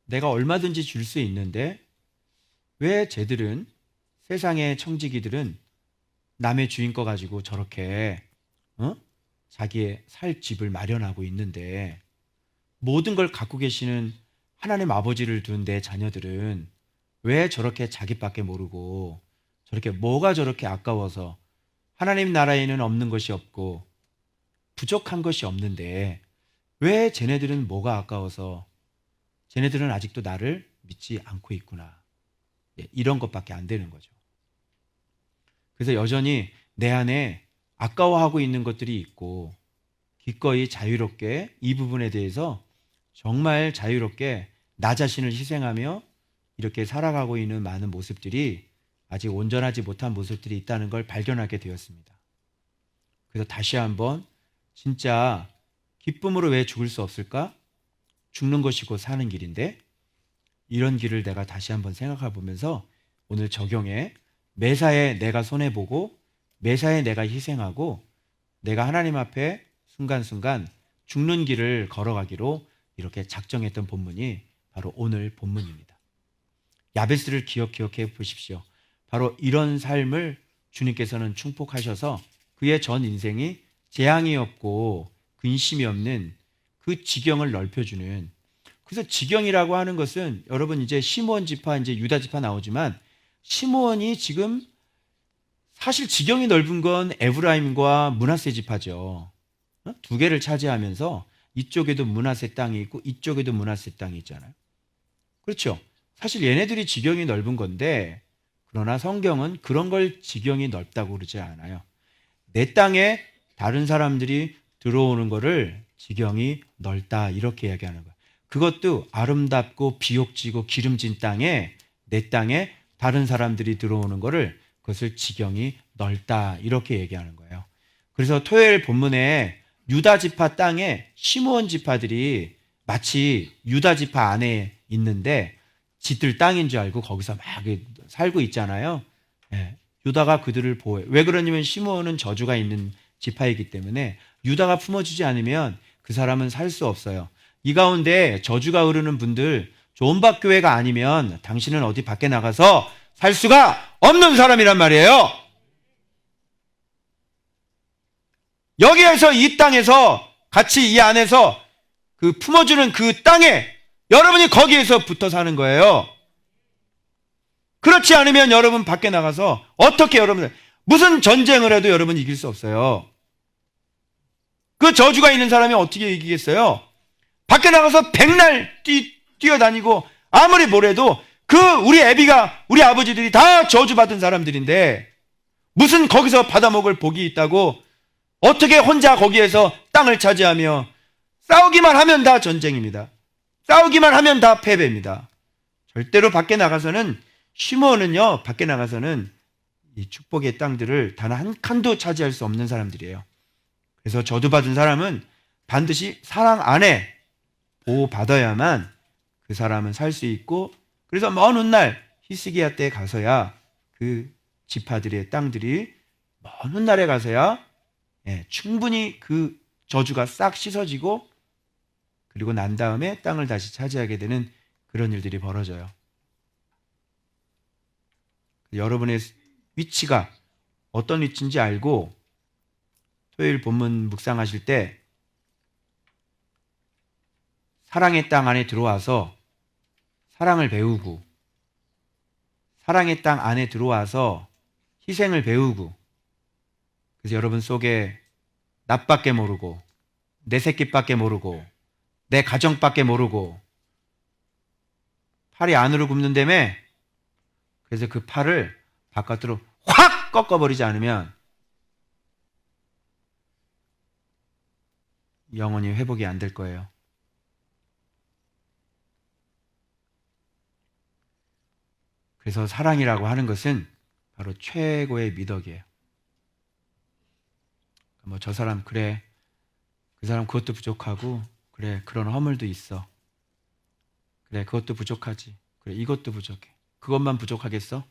내가 얼마든지 줄 수 있는데 왜 쟤들은, 세상의 청지기들은 남의 주인 거 가지고 저렇게 자기의 살 집을 마련하고 있는데, 모든 걸 갖고 계시는 하나님 아버지를 둔 내 자녀들은 왜 저렇게 자기밖에 모르고 저렇게 뭐가 저렇게 아까워서 하나님 나라에는 없는 것이 없고 부족한 것이 없는데 왜 쟤네들은 뭐가 아까워서 쟤네들은 아직도 나를 믿지 않고 있구나. 이런 것밖에 안 되는 거죠. 그래서 여전히 내 안에 아까워하고 있는 것들이 있고 기꺼이 자유롭게 이 부분에 대해서 정말 자유롭게 나 자신을 희생하며 이렇게 살아가고 있는 많은 모습들이 아직 온전하지 못한 모습들이 있다는 걸 발견하게 되었습니다. 그래서 다시 한번 진짜 기쁨으로 왜 죽을 수 없을까? 죽는 것이 곧 사는 길인데 이런 길을 내가 다시 한번 생각해 보면서 오늘 적용해 매사에 내가 손해보고 매사에 내가 희생하고 내가 하나님 앞에 순간순간 죽는 길을 걸어가기로 이렇게 작정했던 본문이 바로 오늘 본문입니다. 야베스를 기억해 보십시오. 바로 이런 삶을 주님께서는 축복하셔서 그의 전 인생이 재앙이 없고 근심이 없는 그 지경을 넓혀주는, 그래서 지경이라고 하는 것은 여러분 이제 시므온 지파, 이제 유다 지파 나오지만 시므온이 지금 사실 지경이 넓은 건 에브라임과 므낫세 지파죠. 두 개를 차지하면서 이쪽에도 므낫세 땅이 있고 이쪽에도 므낫세 땅이 있잖아요. 그렇죠. 사실 얘네들이 지경이 넓은 건데, 그러나 성경은 그런 걸 지경이 넓다고 그러지 않아요. 내 땅에 다른 사람들이 들어오는 거를 지경이 넓다 이렇게 이야기하는 거예요. 그것도 아름답고 비옥지고 기름진 땅에, 내 땅에 다른 사람들이 들어오는 거를, 그것을 지경이 넓다, 이렇게 얘기하는 거예요. 그래서 토요일 본문에 유다 지파 땅에 시므온 지파들이 마치 유다 지파 안에 있는데 지들 땅인 줄 알고 거기서 막 살고 있잖아요. 예, 유다가 그들을 보호해. 왜 그러냐면 시므온은 저주가 있는 지파이기 때문에 유다가 품어주지 않으면 그 사람은 살 수 없어요. 이 가운데 저주가 흐르는 분들, 좋은박 교회가 아니면 당신은 어디 밖에 나가서 살 수가 없는 사람이란 말이에요. 여기에서, 이 땅에서 같이 이 안에서 그 품어주는 그 땅에 여러분이 거기에서 붙어 사는 거예요. 그렇지 않으면 여러분 밖에 나가서 어떻게, 여러분 무슨 전쟁을 해도 여러분 이길 수 없어요. 그 저주가 있는 사람이 어떻게 이기겠어요? 밖에 나가서 백날 뛰어다니고 아무리 뭐래도 우리 애비가, 우리 아버지들이 다 저주받은 사람들인데 무슨 거기서 받아먹을 복이 있다고, 어떻게 혼자 거기에서 땅을 차지하며, 싸우기만 하면 다 전쟁입니다. 싸우기만 하면 다 패배입니다. 절대로 밖에 나가서는, 시므온은요, 밖에 나가서는 이 축복의 땅들을 단 한 칸도 차지할 수 없는 사람들이에요. 그래서 저주받은 사람은 반드시 사랑 안에 보호받아야만 그 사람은 살 수 있고, 그래서 먼 훗날 히스기야 때 가서야 그 지파들의 땅들이 먼 훗날에 가서야 충분히 그 저주가 싹 씻어지고, 그리고 난 다음에 땅을 다시 차지하게 되는 그런 일들이 벌어져요. 여러분의 위치가 어떤 위치인지 알고 토요일 본문 묵상하실 때 사랑의 땅 안에 들어와서 사랑을 배우고, 사랑의 땅 안에 들어와서 희생을 배우고, 그래서 여러분 속에 나밖에 모르고, 내 새끼밖에 모르고, 내 가정밖에 모르고, 팔이 안으로 굽는다며. 그래서 그 팔을 바깥으로 확 꺾어버리지 않으면 영원히 회복이 안 될 거예요. 그래서 사랑이라고 하는 것은 바로 최고의 미덕이에요. 뭐 저 사람 그래, 그 사람 그것도 부족하고, 그래 그런 허물도 있어, 그래 그것도 부족하지, 그래 이것도 부족해. 그것만 부족하겠어?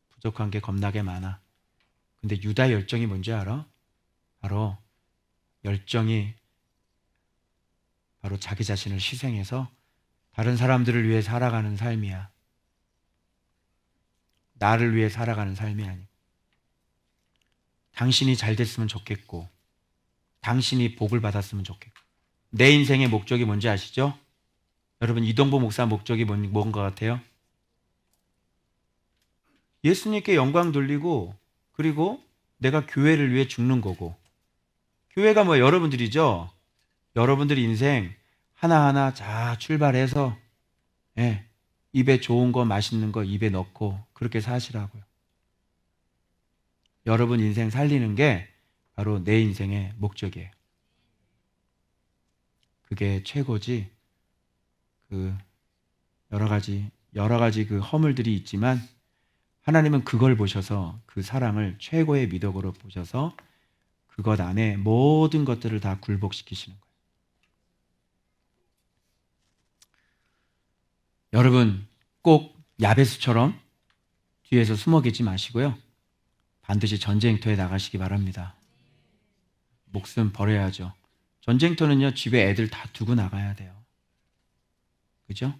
부족한 게 겁나게 많아. 근데 유다의 열정이 뭔지 알아? 바로 열정이 바로 자기 자신을 희생해서 다른 사람들을 위해 살아가는 삶이야. 나를 위해 살아가는 삶이 아니고, 당신이 잘 됐으면 좋겠고, 당신이 복을 받았으면 좋겠고. 내 인생의 목적이 뭔지 아시죠? 여러분, 이동보 목사 목적이 뭔 것 같아요? 예수님께 영광 돌리고, 그리고 내가 교회를 위해 죽는 거고. 교회가 뭐 여러분들이죠? 여러분들 인생 하나하나 자 출발해서 입에 좋은 거, 맛있는 거 입에 넣고 그렇게 사시라고요. 여러분 인생 살리는 게 바로 내 인생의 목적이에요. 그게 최고지. 그 여러 가지 그 허물들이 있지만 하나님은 그걸 보셔서, 그 사랑을 최고의 미덕으로 보셔서 그것 안에 모든 것들을 다 굴복시키시는 거예요. 여러분 꼭 야베스처럼 뒤에서 숨어 계지 마시고요. 반드시 전쟁터에 나가시기 바랍니다. 목숨 버려야죠. 전쟁터는요, 집에 애들 다 두고 나가야 돼요. 그죠?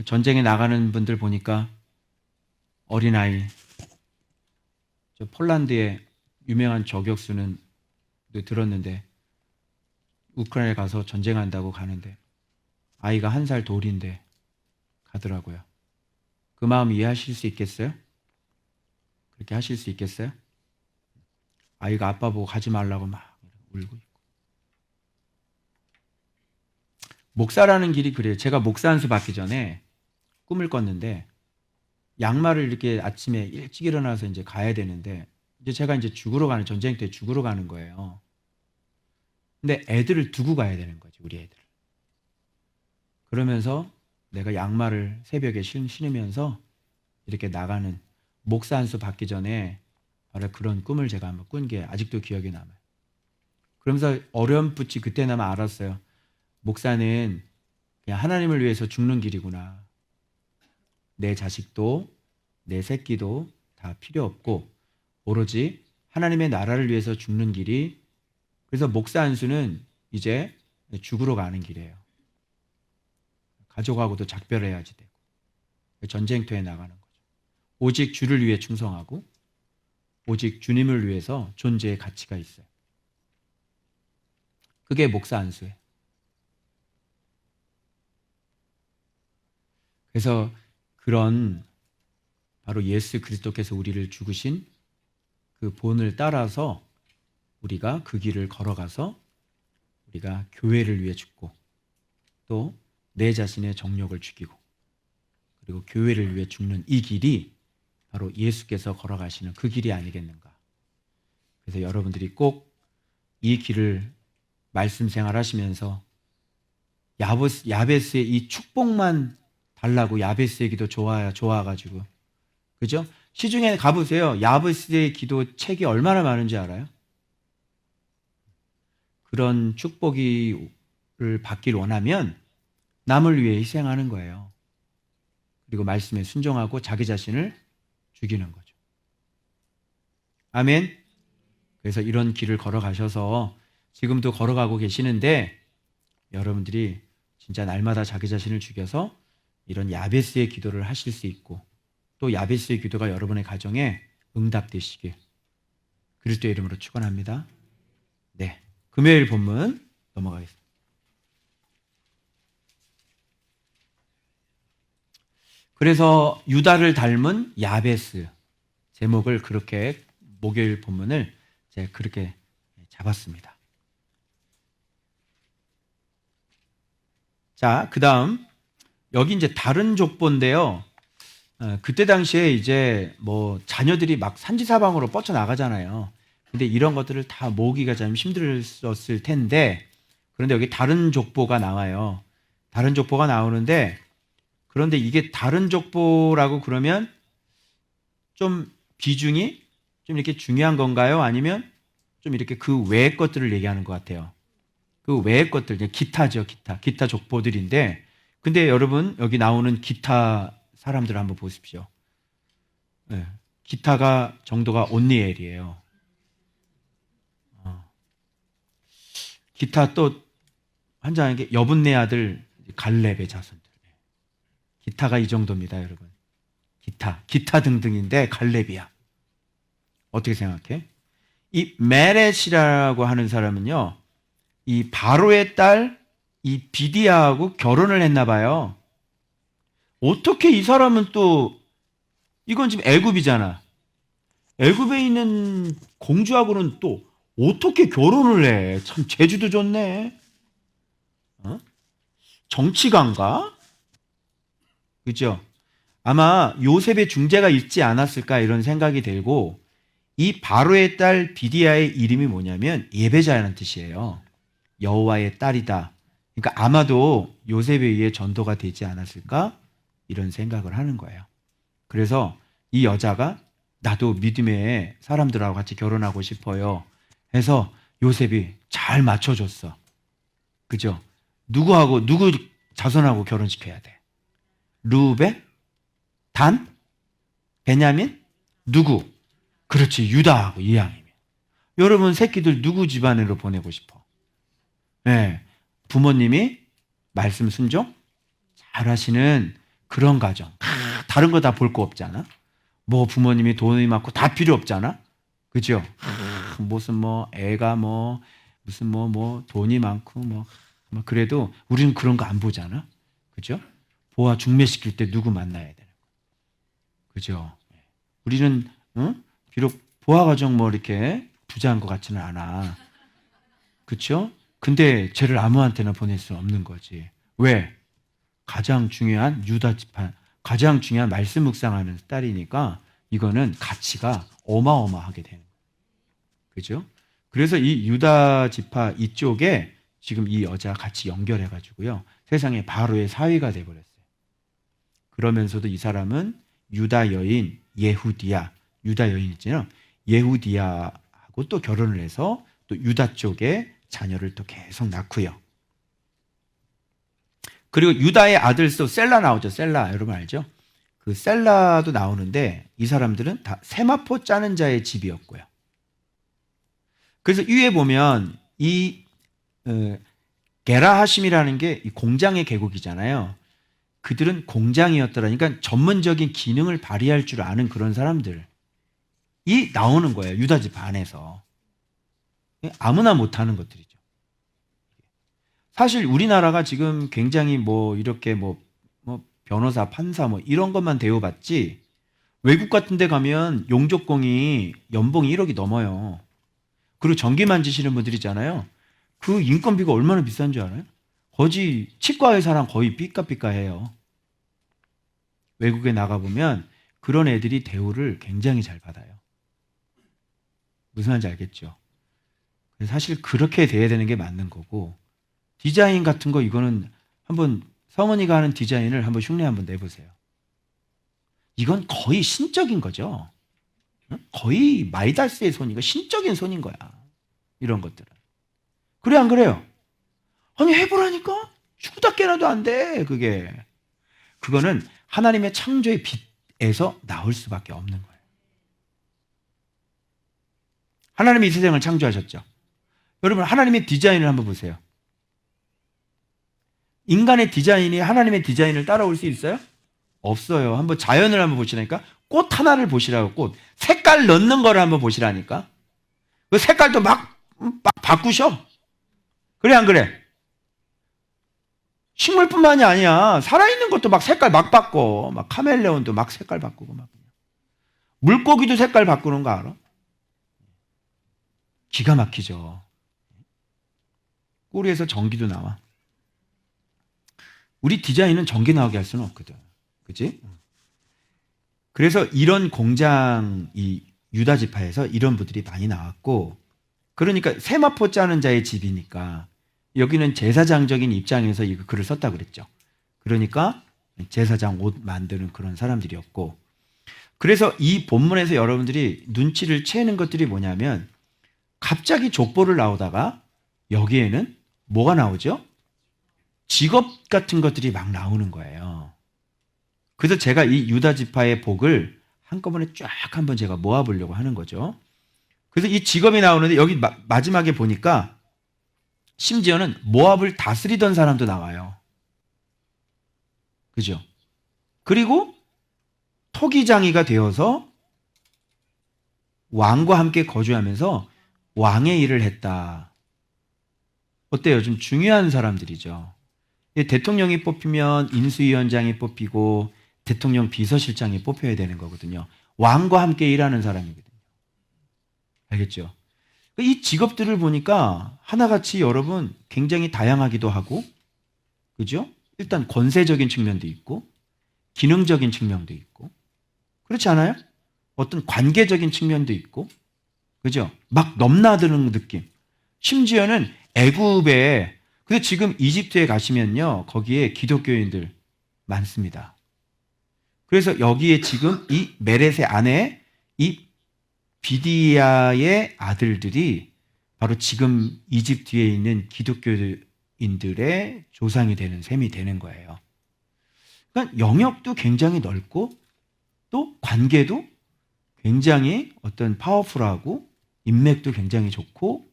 전쟁에 나가는 분들 보니까 어린아이, 저 폴란드의 유명한 저격수는 들었는데, 우크라이나에 가서 전쟁한다고 가는데 아이가 1살 돌인데 가더라고요. 그 마음 이해하실 수 있겠어요? 그렇게 하실 수 있겠어요? 아이가 아빠 보고 가지 말라고 막 울고 있고. 목사라는 길이 그래요. 제가 목사 한 수 받기 전에 꿈을 꿨는데, 양말을 이렇게 아침에 일찍 일어나서 이제 가야 되는데, 이제 제가 이제 전쟁터에 죽으러 가는 거예요. 근데 애들을 두고 가야 되는 거지, 우리 애들. 그러면서 내가 양말을 새벽에 신으면서 이렇게 나가는, 목사 안수 받기 전에 바로 그런 꿈을 제가 한번 꾼 게 아직도 기억에 남아요. 그러면서 어렴풋이 그때나마 알았어요. 목사는 그냥 하나님을 위해서 죽는 길이구나. 내 자식도 내 새끼도 다 필요 없고 오로지 하나님의 나라를 위해서 죽는 길이, 그래서 목사 안수는 이제 죽으러 가는 길이에요. 가족하고도 작별해야지 되고 전쟁터에 나가는 거죠. 오직 주를 위해 충성하고 오직 주님을 위해서 존재의 가치가 있어요. 그게 목사 안수예요. 그래서 그런 바로 예수 그리스도께서 우리를 죽으신 그 본을 따라서 우리가 그 길을 걸어가서 우리가 교회를 위해 죽고 또 내 자신의 정욕을 죽이고 그리고 교회를 위해 죽는 이 길이 바로 예수께서 걸어가시는 그 길이 아니겠는가. 그래서 여러분들이 꼭 이 길을 말씀 생활하시면서 야베스의 이 축복만 달라고, 야베스의 기도 좋아가지고, 그죠? 시중에 가보세요. 야베스의 기도 책이 얼마나 많은지 알아요? 그런 축복을 받길 원하면 남을 위해 희생하는 거예요. 그리고 말씀에 순종하고 자기 자신을 죽이는 거죠. 아멘. 그래서 이런 길을 걸어가셔서 지금도 걸어가고 계시는데 여러분들이 진짜 날마다 자기 자신을 죽여서 이런 야베스의 기도를 하실 수 있고 또 야베스의 기도가 여러분의 가정에 응답되시길 그리스도의 이름으로 축원합니다. 네, 금요일 본문 넘어가겠습니다. 그래서 유다를 닮은 야베스, 제목을 그렇게 목요일 본문을 제가 그렇게 잡았습니다. 자, 그 다음 여기 이제 다른 족보인데요. 그때 당시에 이제 뭐 자녀들이 막 산지사방으로 뻗쳐나가잖아요. 근데 이런 것들을 다 모으기가 좀 힘들었을 텐데, 그런데 여기 다른 족보가 나와요. 다른 족보가 나오는데, 그런데 이게 다른 족보라고 그러면 좀 비중이 좀 이렇게 중요한 건가요? 아니면 좀 이렇게 그 외의 것들을 얘기하는 것 같아요. 그 외의 것들, 기타죠, 기타 족보들인데, 근데 여러분 여기 나오는 기타 사람들을 한번 보십시오. 네, 기타가 정도가 온니엘이에요. 기타 또 한장한 게 여분네 아들 갈렙의 자손들. 기타가 이 정도입니다, 여러분. 기타 등등인데 갈렙이야. 어떻게 생각해? 이 메렛이라고 하는 사람은요, 이 바로의 딸 이 비디아하고 결혼을 했나 봐요. 어떻게 이 사람은 또, 이건 지금 애굽이잖아. 애굽에 있는 공주하고는 또 어떻게 결혼을 해? 참 재주도 좋네. 정치가인가? 그죠? 아마 요셉의 중재가 있지 않았을까 이런 생각이 들고, 이 바로의 딸 비디아의 이름이 뭐냐면 예배자라는 뜻이에요. 여호와의 딸이다. 그러니까 아마도 요셉에 의해 전도가 되지 않았을까 이런 생각을 하는 거예요. 그래서 이 여자가 나도 믿음의 사람들하고 같이 결혼하고 싶어요 해서 요셉이 잘 맞춰줬어. 그죠? 누구 자손하고 결혼시켜야 돼? 르우벤? 단? 베냐민? 누구? 그렇지, 유다하고 이양이면. 여러분 새끼들 누구 집안으로 보내고 싶어? 네, 부모님이 말씀 순종 잘하시는 그런 가정. 다른 거 다 볼 거 없잖아. 뭐 부모님이 돈이 많고 다 필요 없잖아. 그죠? 무슨 뭐 애가 뭐 무슨 뭐 돈이 많고 뭐 그래도 우리는 그런 거 안 보잖아. 그죠? 보아 중매시킬 때 누구 만나야 되는 거. 그죠? 우리는 비록 보아 가정 뭐 이렇게 부자한 것 같지는 않아. 그렇죠? 근데 쟤를 아무한테나 보낼 수는 없는 거지. 왜? 가장 중요한 유다 지파, 가장 중요한 말씀 묵상하는 딸이니까 이거는 가치가 어마어마하게 되는 거예요. 그죠? 그래서 이 유다 지파 이쪽에 지금 이 여자 같이 연결해가지고요. 세상에 바로의 사위가 돼버렸어요. 그러면서도 이 사람은 유다 여인 예후디야, 유다 여인 있잖아요. 예후디야하고 또 결혼을 해서 또 유다 쪽에 자녀를 또 계속 낳고요. 그리고 유다의 아들 또 셀라 나오죠. 셀라 여러분 알죠? 그 셀라도 나오는데 이 사람들은 다 세마포 짜는 자의 집이었고요. 그래서 위에 보면 이 게라하심이라는 게 이 공장의 계곡이잖아요. 그들은 공장이었더라니까 전문적인 기능을 발휘할 줄 아는 그런 사람들이 나오는 거예요. 유다 집 안에서. 아무나 못하는 것들이죠. 사실 우리나라가 지금 굉장히 뭐 이렇게 뭐 변호사, 판사 뭐 이런 것만 대우받지 외국 같은 데 가면 용접공이 연봉이 1억이 넘어요. 그리고 전기 만지시는 분들이잖아요. 그 인건비가 얼마나 비싼 줄 알아요? 거지 치과 의사랑 거의 삐까삐까해요. 외국에 나가보면 그런 애들이 대우를 굉장히 잘 받아요. 무슨 말인지 알겠죠? 사실 그렇게 돼야 되는 게 맞는 거고 디자인 같은 거 이거는 한번 성은이가 하는 디자인을 한번 흉내 한번 내보세요. 이건 거의 신적인 거죠. 거의 마이다스의 손이고 신적인 손인 거야. 이런 것들은. 그래 안 그래요? 아니 해보라니까? 죽다 깨나도 안 돼. 그거는 하나님의 창조의 빛에서 나올 수밖에 없는 거예요. 하나님이 이 세상을 창조하셨죠. 여러분 하나님의 디자인을 한번 보세요. 인간의 디자인이 하나님의 디자인을 따라올 수 있어요? 없어요. 한번 자연을 한번 보시라니까. 꽃 하나를 보시라고. 꽃 색깔 넣는 거를 한번 보시라니까. 그 색깔도 막 바꾸셔. 그래 안 그래? 식물뿐만이 아니야. 살아있는 것도 막 색깔 막 바꿔. 막 카멜레온도 막 색깔 바꾸고 막. 물고기도 색깔 바꾸는 거 알아? 기가 막히죠. 꼬리에서 전기도 나와. 우리 디자인은 전기 나오게 할 수는 없거든. 그치? 그래서 이런 공장, 이 유다 지파에서 이런 분들이 많이 나왔고, 그러니까 세마포 짜는 자의 집이니까 여기는 제사장적인 입장에서 이 글을 썼다 그랬죠. 그러니까 제사장 옷 만드는 그런 사람들이었고, 그래서 이 본문에서 여러분들이 눈치를 채는 것들이 뭐냐면 갑자기 족보를 나오다가 여기에는 뭐가 나오죠? 직업 같은 것들이 막 나오는 거예요. 그래서 제가 이 유다 지파의 복을 한꺼번에 쫙 한번 제가 모아보려고 하는 거죠. 그래서 이 직업이 나오는데 여기 마지막에 보니까 심지어는 모압을 다스리던 사람도 나와요. 그죠? 그리고 토기장이가 되어서 왕과 함께 거주하면서 왕의 일을 했다. 어때요? 좀 중요한 사람들이죠. 대통령이 뽑히면 인수위원장이 뽑히고 대통령 비서실장이 뽑혀야 되는 거거든요. 왕과 함께 일하는 사람이거든요. 알겠죠? 이 직업들을 보니까 하나같이 여러분 굉장히 다양하기도 하고, 그죠? 일단 권세적인 측면도 있고, 기능적인 측면도 있고, 그렇지 않아요? 어떤 관계적인 측면도 있고, 그죠? 막 넘나드는 느낌. 심지어는 애굽에, 근데 지금 이집트에 가시면요, 거기에 기독교인들 많습니다. 그래서 여기에 지금 이 메렛의 안에 이 비디야의 아들들이 바로 지금 이집트에 있는 기독교인들의 조상이 되는 셈이 되는 거예요. 그러니까 영역도 굉장히 넓고 또 관계도 굉장히 어떤 파워풀하고 인맥도 굉장히 좋고,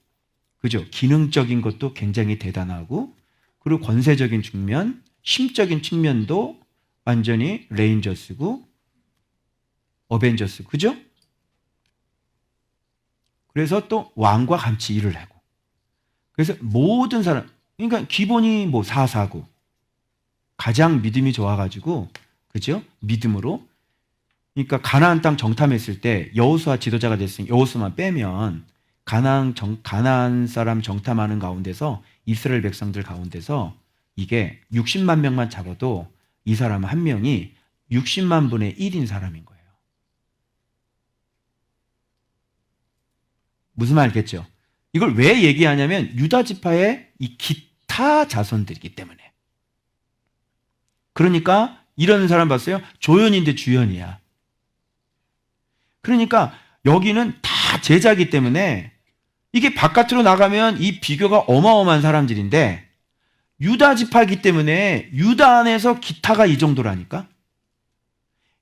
그죠? 기능적인 것도 굉장히 대단하고, 그리고 권세적인 측면, 심적인 측면도 완전히 레인저스고 어벤져스, 그죠? 그래서 또 왕과 같이 일을 하고, 그래서 모든 사람, 그러니까 기본이 뭐 449, 가장 믿음이 좋아가지고, 그죠? 믿음으로, 그러니까 가나안 땅 정탐했을 때 여호수아 지도자가 됐으니 여호수아만 빼면 가나안 사람 정탐하는 가운데서 이스라엘 백성들 가운데서 이게 60만 명만 잡아도 이 사람 한 명이 60만 분의 1인 사람인 거예요. 무슨 말 알겠죠? 이걸 왜 얘기하냐면 유다 지파의 이 기타 자손들이기 때문에. 그러니까 이런 사람 봤어요? 조연인데 주연이야. 그러니까 여기는 다 제자이기 때문에 이게 바깥으로 나가면 이 비교가 어마어마한 사람들인데 유다 지파이기 때문에 유다 안에서 기타가 이 정도라니까.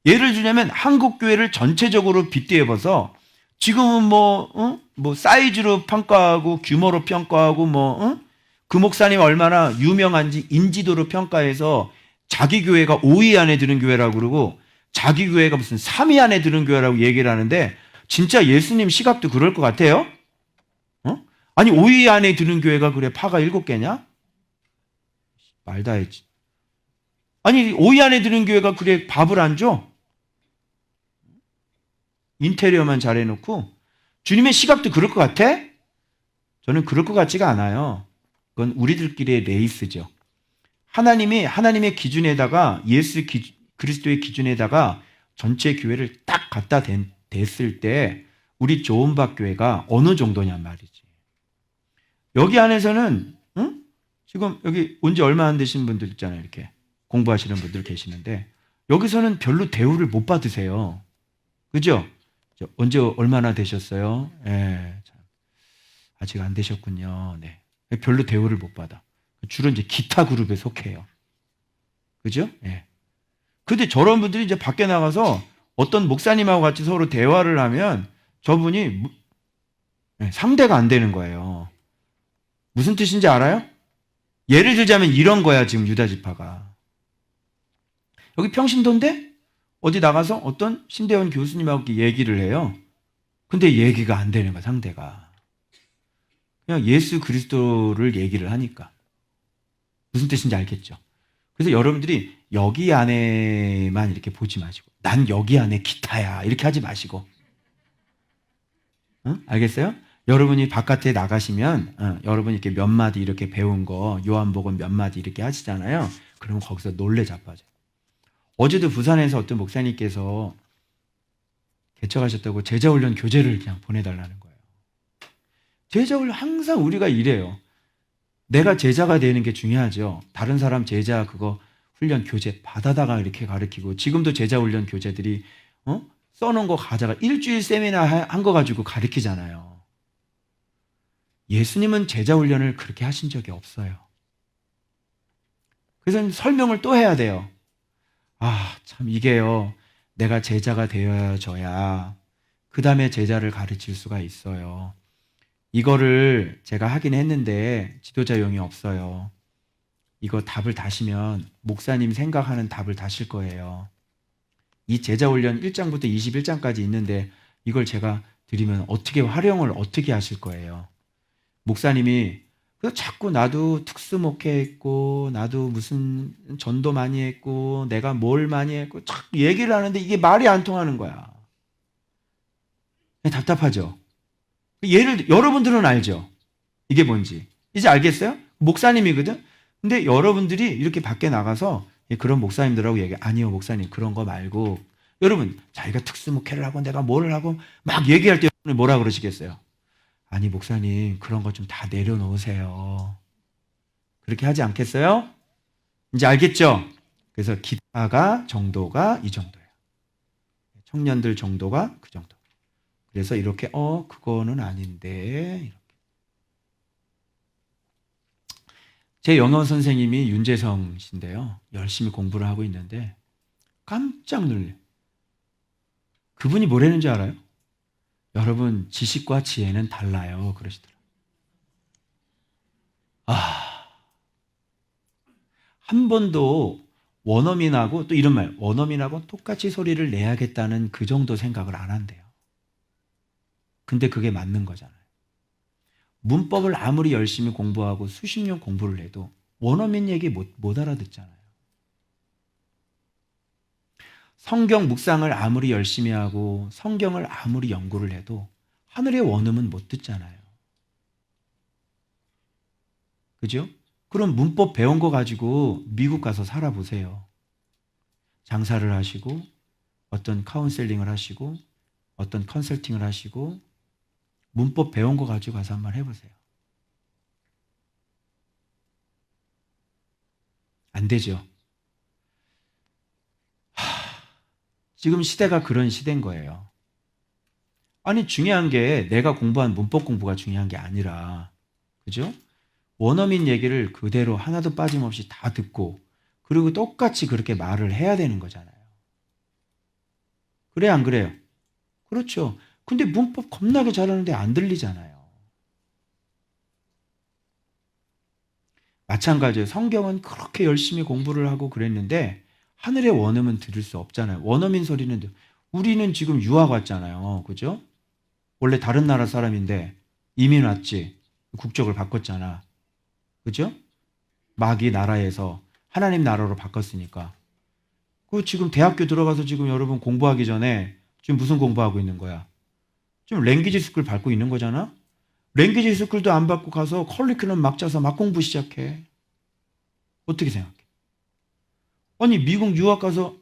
예를 들자면 한국 교회를 전체적으로 빗대어봐서 지금은 뭐 사이즈로 평가하고 규모로 평가하고 그 목사님 얼마나 유명한지 인지도로 평가해서 자기 교회가 5위 안에 드는 교회라고 그러고 자기 교회가 무슨 3위 안에 드는 교회라고 얘기를 하는데 진짜 예수님 시각도 그럴 것 같아요? 아니 5위 안에 드는 교회가 그래 파가 7개냐? 말다 했지. 아니 5위 안에 드는 교회가 그래 밥을 안 줘? 인테리어만 잘해놓고 주님의 시각도 그럴 것 같아? 저는 그럴 것 같지가 않아요. 그건 우리들끼리의 레이스죠. 하나님의 기준에다가 그리스도의 기준에다가 전체 교회를 딱 갖다 댔을 때 우리 조은박 교회가 어느 정도냔 말이지. 여기 안에서는 지금 여기 온 지 얼마 안 되신 분들 있잖아요. 이렇게 공부하시는 분들 계시는데 여기서는 별로 대우를 못 받으세요. 그죠? 언제 얼마나 되셨어요? 예, 아직 안 되셨군요. 네. 별로 대우를 못 받아. 주로 이제 기타 그룹에 속해요. 그죠? 예. 근데 저런 분들이 이제 밖에 나가서 어떤 목사님하고 같이 서로 대화를 하면 저분이 상대가 안 되는 거예요. 무슨 뜻인지 알아요? 예를 들자면 이런 거야, 지금 유다 지파가. 여기 평신도인데 어디 나가서 어떤 신대원 교수님하고 얘기를 해요. 근데 얘기가 안 되는 거야, 상대가. 그냥 예수 그리스도를 얘기를 하니까. 무슨 뜻인지 알겠죠? 그래서 여러분들이 여기 안에만 이렇게 보지 마시고 난 여기 안에 기타야 이렇게 하지 마시고 알겠어요? 여러분이 바깥에 나가시면 여러분이 이렇게 몇 마디 이렇게 배운 거 요한복음 몇 마디 이렇게 하시잖아요. 그러면 거기서 놀래 자빠져요. 어제도 부산에서 어떤 목사님께서 개척하셨다고 제자훈련 교재를 그냥 보내달라는 거예요. 제자훈련 항상 우리가 이래요. 내가 제자가 되는 게 중요하죠. 다른 사람 제자 그거 훈련 교재 받아다가 이렇게 가르치고 지금도 제자 훈련 교재들이 써놓은 거 가져가 일주일 세미나 한 거 가지고 가르치잖아요. 예수님은 제자 훈련을 그렇게 하신 적이 없어요. 그래서 설명을 또 해야 돼요. 참 이게요. 내가 제자가 되어져야 그 다음에 제자를 가르칠 수가 있어요. 이거를 제가 하긴 했는데 지도자용이 없어요. 이거 답을 다시면 목사님 생각하는 답을 다실 거예요. 이 제자훈련 1장부터 21장까지 있는데 이걸 제가 드리면 어떻게 활용을 어떻게 하실 거예요. 목사님이 자꾸 나도 특수목회했고 나도 무슨 전도 많이 했고 내가 뭘 많이 했고 자꾸 얘기를 하는데 이게 말이 안 통하는 거야. 답답하죠. 여러분들은 알죠? 이게 뭔지. 이제 알겠어요? 목사님이거든? 근데 여러분들이 이렇게 밖에 나가서 그런 목사님들하고 아니요, 목사님, 그런 거 말고. 여러분, 자기가 특수목회를 하고 내가 뭘 하고 막 얘기할 때 여러분이 뭐라 그러시겠어요? 아니, 목사님, 그런 거 좀 다 내려놓으세요. 그렇게 하지 않겠어요? 이제 알겠죠? 그래서 기타가 정도가 이 정도예요. 청년들 정도가 그 정도. 그래서 이렇게 그거는 아닌데 이렇게. 제 영어 선생님이 윤재성 씨인데요. 열심히 공부를 하고 있는데 깜짝 놀래. 그분이 뭐라는 줄 알아요? 여러분 지식과 지혜는 달라요. 그러시더라고요. 한 번도 원어민하고 또 이런 말, 원어민하고 똑같이 소리를 내야겠다는 그 정도 생각을 안 한대요. 근데 그게 맞는 거잖아요. 문법을 아무리 열심히 공부하고 수십 년 공부를 해도 원어민 얘기 못 알아듣잖아요. 성경 묵상을 아무리 열심히 하고 성경을 아무리 연구를 해도 하늘의 원음은 못 듣잖아요. 그죠? 그럼 문법 배운 거 가지고 미국 가서 살아보세요. 장사를 하시고 어떤 카운셀링을 하시고 어떤 컨설팅을 하시고 문법 배운 거 가지고 가서 한번 해보세요. 안 되죠. 지금 시대가 그런 시대인 거예요. 아니, 중요한 게 내가 공부한 문법 공부가 중요한 게 아니라, 그죠? 원어민 얘기를 그대로 하나도 빠짐없이 다 듣고, 그리고 똑같이 그렇게 말을 해야 되는 거잖아요. 그래, 안 그래요? 그렇죠. 근데 문법 겁나게 잘하는데 안 들리잖아요. 마찬가지예요. 성경은 그렇게 열심히 공부를 하고 그랬는데 하늘의 원음은 들을 수 없잖아요. 원어민 소리는 우리는 지금 유학 왔잖아요. 그죠? 원래 다른 나라 사람인데 이민 왔지. 국적을 바꿨잖아. 그죠? 마귀 나라에서 하나님 나라로 바꿨으니까. 그 지금 대학교 들어가서 지금 여러분 공부하기 전에 지금 무슨 공부하고 있는 거야? 지금 랭귀지 스쿨 밟고 있는 거잖아? 랭귀지 스쿨도 안 받고 가서 커리큘럼 막 짜서 막 공부 시작해. 어떻게 생각해? 아니, 미국 유학 가서,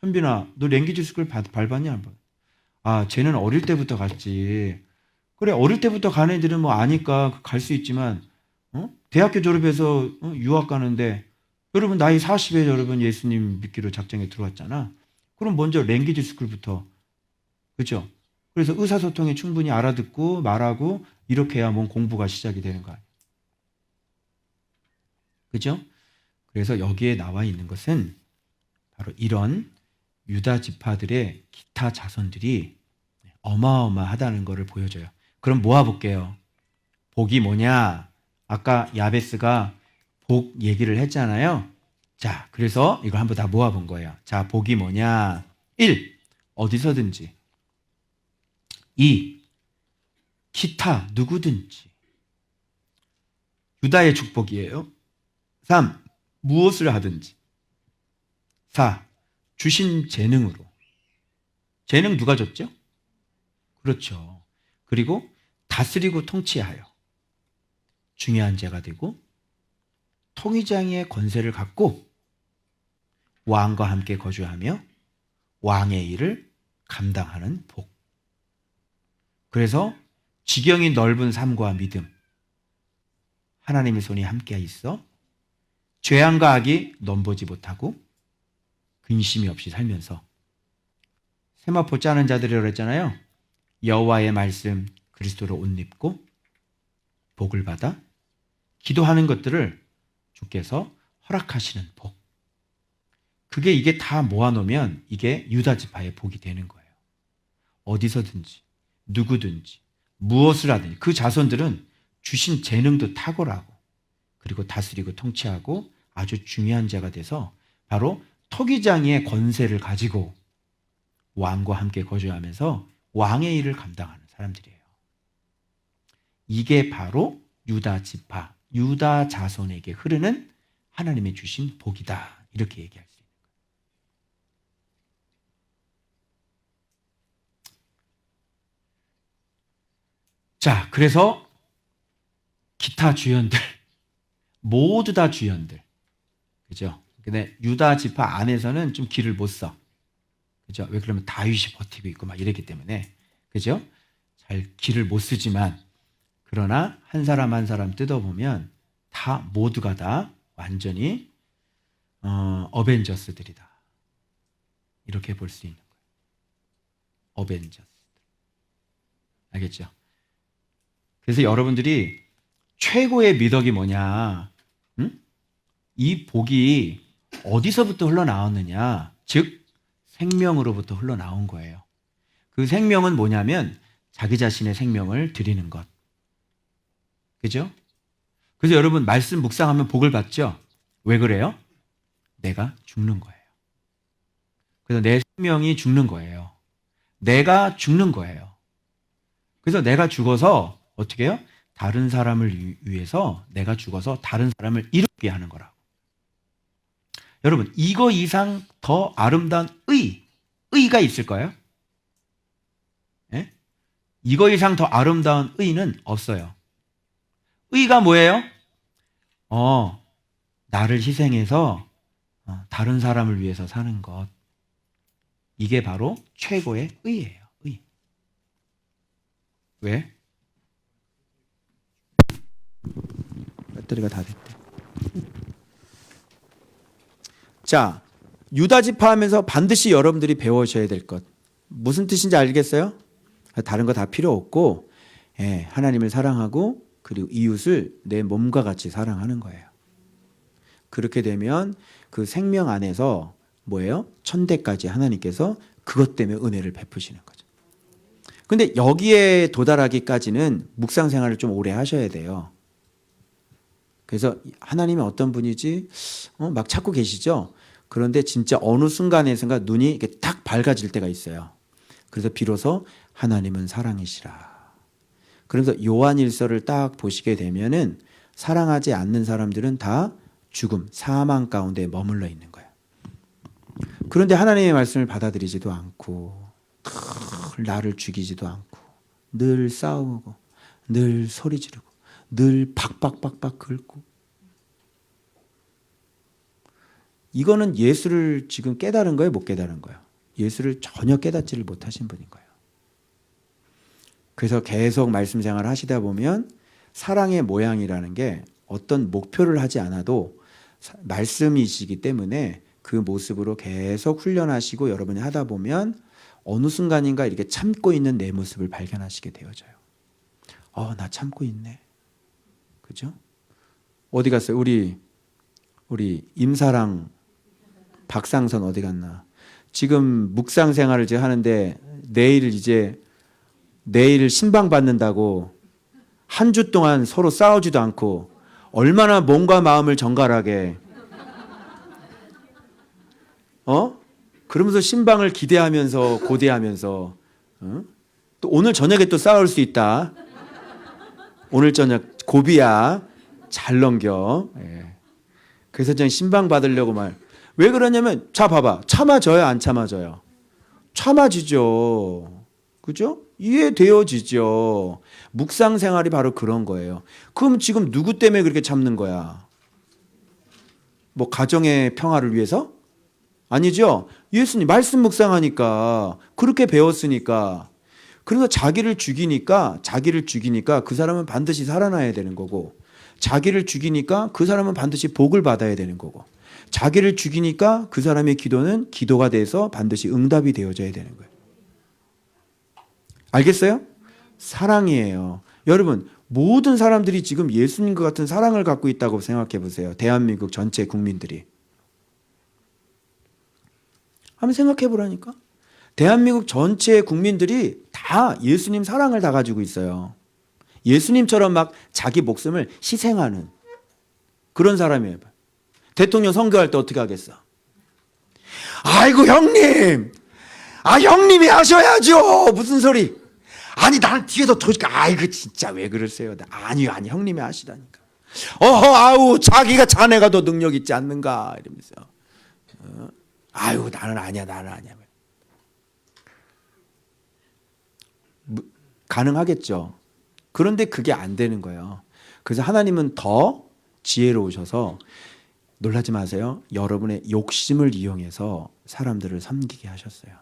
현빈아, 너 랭귀지 스쿨 밟았냐? 안 밟았냐? 아, 쟤는 어릴 때부터 갔지. 그래, 어릴 때부터 간 애들은 뭐 아니까 갈 수 있지만, 대학교 졸업해서 유학 가는데, 여러분, 나이 40에 여러분 예수님 믿기로 작정에 들어왔잖아. 그럼 먼저 랭귀지 스쿨부터, 그죠? 그래서 의사소통에 충분히 알아듣고 말하고, 이렇게 해야 뭔 공부가 시작이 되는 거야. 그죠? 그래서 여기에 나와 있는 것은 바로 이런 유다 지파들의 기타 자손들이 어마어마하다는 것을 보여줘요. 그럼 모아볼게요. 복이 뭐냐? 아까 야베스가 복 얘기를 했잖아요. 자, 그래서 이걸 한번 다 모아본 거예요. 자, 복이 뭐냐? 1. 어디서든지. 2. 기타 누구든지. 유다의 축복이에요. 3. 무엇을 하든지. 4. 주신 재능으로. 재능 누가 줬죠? 그렇죠. 그리고 다스리고 통치하여 중요한 자가 되고 통위장의 권세를 갖고 왕과 함께 거주하며 왕의 일을 감당하는 복. 그래서 지경이 넓은 삶과 믿음, 하나님의 손이 함께 있어 죄악과 악이 넘보지 못하고 근심이 없이 살면서 세마포 짜는 자들이라고 했잖아요. 여호와의 말씀 그리스도로 옷 입고 복을 받아 기도하는 것들을 주께서 허락하시는 복. 이게 다 모아놓으면 이게 유다 지파의 복이 되는 거예요. 어디서든지 누구든지 무엇을 하든지 그 자손들은 주신 재능도 탁월하고 그리고 다스리고 통치하고 아주 중요한 자가 돼서 바로 토기장의 권세를 가지고 왕과 함께 거주하면서 왕의 일을 감당하는 사람들이에요. 이게 바로 유다 지파, 유다 자손에게 흐르는 하나님의 주신 복이다. 이렇게 얘기할 수 있는 거예요. 자, 그래서 기타 주연들 모두 다 주연들. 그죠? 근데 유다 지파 안에서는 좀 길을 못 써. 그죠? 왜 그러면 다윗이 버티고 있고 막 이랬기 때문에. 그죠? 잘 길을 못 쓰지만 그러나 한 사람 한 사람 뜯어보면 다 모두가 다 완전히 어벤져스들이다. 이렇게 볼 수 있는 거예요. 어벤져스. 알겠죠? 그래서 여러분들이 최고의 미덕이 뭐냐? 응? 이 복이 어디서부터 흘러나왔느냐? 즉 생명으로부터 흘러나온 거예요. 그 생명은 뭐냐면 자기 자신의 생명을 드리는 것. 그죠? 그래서 여러분 말씀 묵상하면 복을 받죠? 왜 그래요? 내가 죽는 거예요. 그래서 내 생명이 죽는 거예요. 내가 죽는 거예요. 그래서 내가 죽어서 어떻게 해요? 다른 사람을 위해서 내가 죽어서 다른 사람을 이롭게 하는 거라고. 여러분 이거 이상 더 아름다운 의가 있을까요? 예? 이거 이상 더 아름다운 의는 없어요. 의가 뭐예요? 나를 희생해서 다른 사람을 위해서 사는 것. 이게 바로 최고의 의예요. 의. 왜? 배터리가 다 됐대. 자, 유다 지파하면서 반드시 여러분들이 배우셔야 될 것. 무슨 뜻인지 알겠어요? 다른 거 다 필요 없고, 예, 하나님을 사랑하고 그리고 이웃을 내 몸과 같이 사랑하는 거예요. 그렇게 되면 그 생명 안에서 뭐예요? 천대까지 하나님께서 그것 때문에 은혜를 베푸시는 거죠. 근데 여기에 도달하기까지는 묵상 생활을 좀 오래 하셔야 돼요. 그래서 하나님이 어떤 분이지? 막 찾고 계시죠? 그런데 진짜 어느 순간에선가 눈이 이렇게 탁 밝아질 때가 있어요. 그래서 비로소 하나님은 사랑이시라. 그래서 요한일서를 딱 보시게 되면은 사랑하지 않는 사람들은 다 죽음, 사망 가운데 머물러 있는 거예요. 그런데 하나님의 말씀을 받아들이지도 않고 나를 죽이지도 않고 늘 싸우고 늘 소리 지르고 늘 박박박박 긁고, 이거는 예수를 지금 깨달은 거예요? 못 깨달은 거예요? 예수를 전혀 깨닫지를 못하신 분인 거예요. 그래서 계속 말씀 생활을 하시다 보면 사랑의 모양이라는 게 어떤 목표를 하지 않아도 말씀이시기 때문에 그 모습으로 계속 훈련하시고 여러분이 하다 보면 어느 순간인가 이렇게 참고 있는 내 모습을 발견하시게 되어져요. 나 참고 있네. 그죠? 어디 갔어요? 우리 임사랑 박상선 어디 갔나? 지금 묵상 생활을 이제 하는데 내일 신방 받는다고 한 주 동안 서로 싸우지도 않고 얼마나 몸과 마음을 정갈하게 그러면서 신방을 기대하면서 고대하면서 또 오늘 저녁에 또 싸울 수 있다. 오늘 저녁 고비야. 잘 넘겨. 예. 그래서 저는 신방 받으려고 왜 그러냐면 자 봐봐. 참아져요 안 참아져요? 참아지죠. 그죠? 이해되어지죠. 묵상 생활이 바로 그런 거예요. 그럼 지금 누구 때문에 그렇게 참는 거야? 뭐 가정의 평화를 위해서? 아니죠. 예수님 말씀 묵상하니까 그렇게 배웠으니까. 그래서 자기를 죽이니까 그 사람은 반드시 살아나야 되는 거고, 자기를 죽이니까 그 사람은 반드시 복을 받아야 되는 거고, 자기를 죽이니까 그 사람의 기도는 기도가 돼서 반드시 응답이 되어져야 되는 거예요. 알겠어요? 사랑이에요. 여러분, 모든 사람들이 지금 예수님과 같은 사랑을 갖고 있다고 생각해 보세요. 대한민국 전체 국민들이. 한번 생각해 보라니까. 대한민국 전체 국민들이 다 예수님 사랑을 다 가지고 있어요. 예수님처럼 막 자기 목숨을 희생하는 그런 사람이에요. 대통령 선거할 때 어떻게 하겠어? 아이고 형님, 형님이 하셔야죠. 무슨 소리? 아니 나는 뒤에서 도니까 아이고 진짜 왜 그러세요? 아니 형님이 하시다니까. 아우 자기가 자네가 더 능력 있지 않는가 이러면서. 아유 나는 아니야. 가능하겠죠. 그런데 그게 안 되는 거예요. 그래서 하나님은 더 지혜로우셔서 놀라지 마세요. 여러분의 욕심을 이용해서 사람들을 섬기게 하셨어요.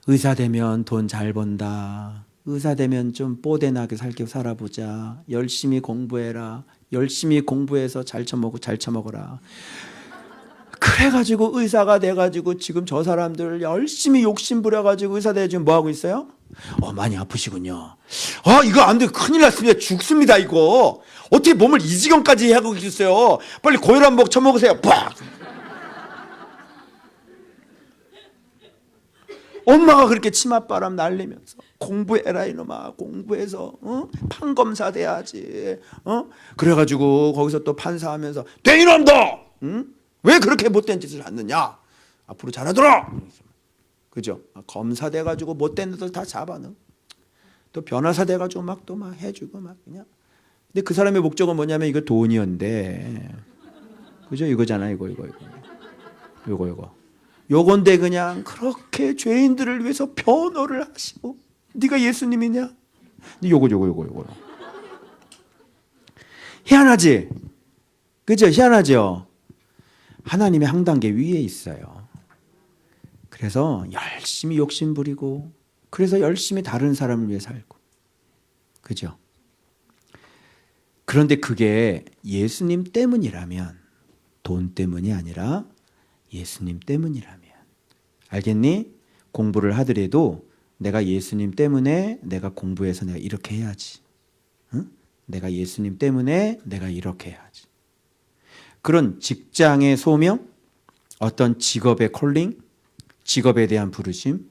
의사 되면 돈 잘 번다. 의사 되면 좀 뽀대나게 살아보자. 열심히 공부해라. 열심히 공부해서 잘 처먹어라. 그래가지고 의사가 돼가지고 지금 저 사람들 열심히 욕심 부려가지고 의사 돼 지금 뭐 하고 있어요? 많이 아프시군요. 이거 안 돼. 큰일 났습니다. 죽습니다 이거. 어떻게 몸을 이 지경까지 하고 계셨어요? 빨리 고혈압 처먹으세요. 팍! 엄마가 그렇게 치맛바람 날리면서 공부해라 이놈아. 공부해서 판검사 돼야지. 그래가지고 거기서 또 판사하면서 돼 이놈도! 왜 그렇게 못된 짓을 하느냐? 앞으로 잘하도록. 그죠? 검사 돼가지고 못된 애들 다 잡아넣어. 또 변호사 돼가지고 막 해주고 막 그냥. 근데 그 사람의 목적은 뭐냐면 이거 돈이었는데, 그죠? 이거잖아 이거. 요건데 그냥 그렇게 죄인들을 위해서 변호를 하시고, 네가 예수님이냐? 요거. 희한하지? 그죠? 희한하죠? 하나님의 한 단계 위에 있어요. 그래서 열심히 욕심 부리고 그래서 열심히 다른 사람을 위해 살고. 그죠? 그런데 그게 예수님 때문이라면, 돈 때문이 아니라 예수님 때문이라면, 알겠니? 공부를 하더라도 내가 예수님 때문에 내가 공부해서 내가 이렇게 해야지. 응? 내가 예수님 때문에 내가 이렇게 해야지. 그런 직장의 소명, 어떤 직업의 콜링, 직업에 대한 부르심,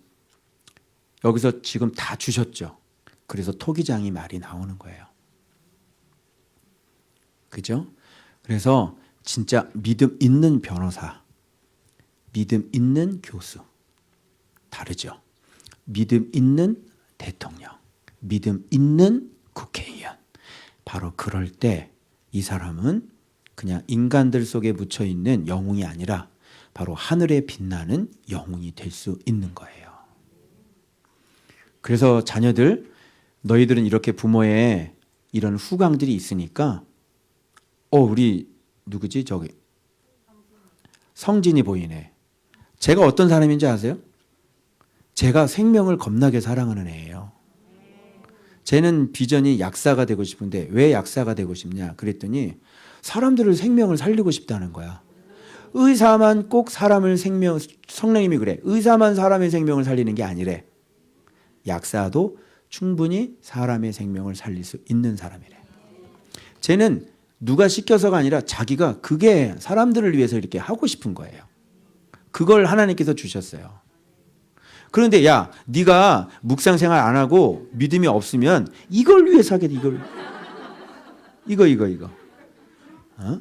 여기서 지금 다 주셨죠. 그래서 토기장이 말이 나오는 거예요. 그죠? 그래서 진짜 믿음 있는 변호사, 믿음 있는 교수, 다르죠. 믿음 있는 대통령, 믿음 있는 국회의원. 바로 그럴 때 이 사람은 그냥 인간들 속에 묻혀 있는 영웅이 아니라 바로 하늘에 빛나는 영웅이 될 수 있는 거예요. 그래서 자녀들, 너희들은 이렇게 부모의 이런 후광들이 있으니까 우리 누구지? 저기 성진이 보이네. 제가 어떤 사람인지 아세요? 제가 생명을 겁나게 사랑하는 애예요. 쟤는 비전이 약사가 되고 싶은데 왜 약사가 되고 싶냐? 그랬더니 사람들을 생명을 살리고 싶다는 거야. 의사만 꼭 성령님이 그래. 의사만 사람의 생명을 살리는 게 아니래. 약사도 충분히 사람의 생명을 살릴 수 있는 사람이래. 쟤는 누가 시켜서가 아니라 자기가 그게 사람들을 위해서 이렇게 하고 싶은 거예요. 그걸 하나님께서 주셨어요. 그런데 야, 네가 묵상생활 안 하고 믿음이 없으면 이걸 위해서 하겠다. 이거. 어?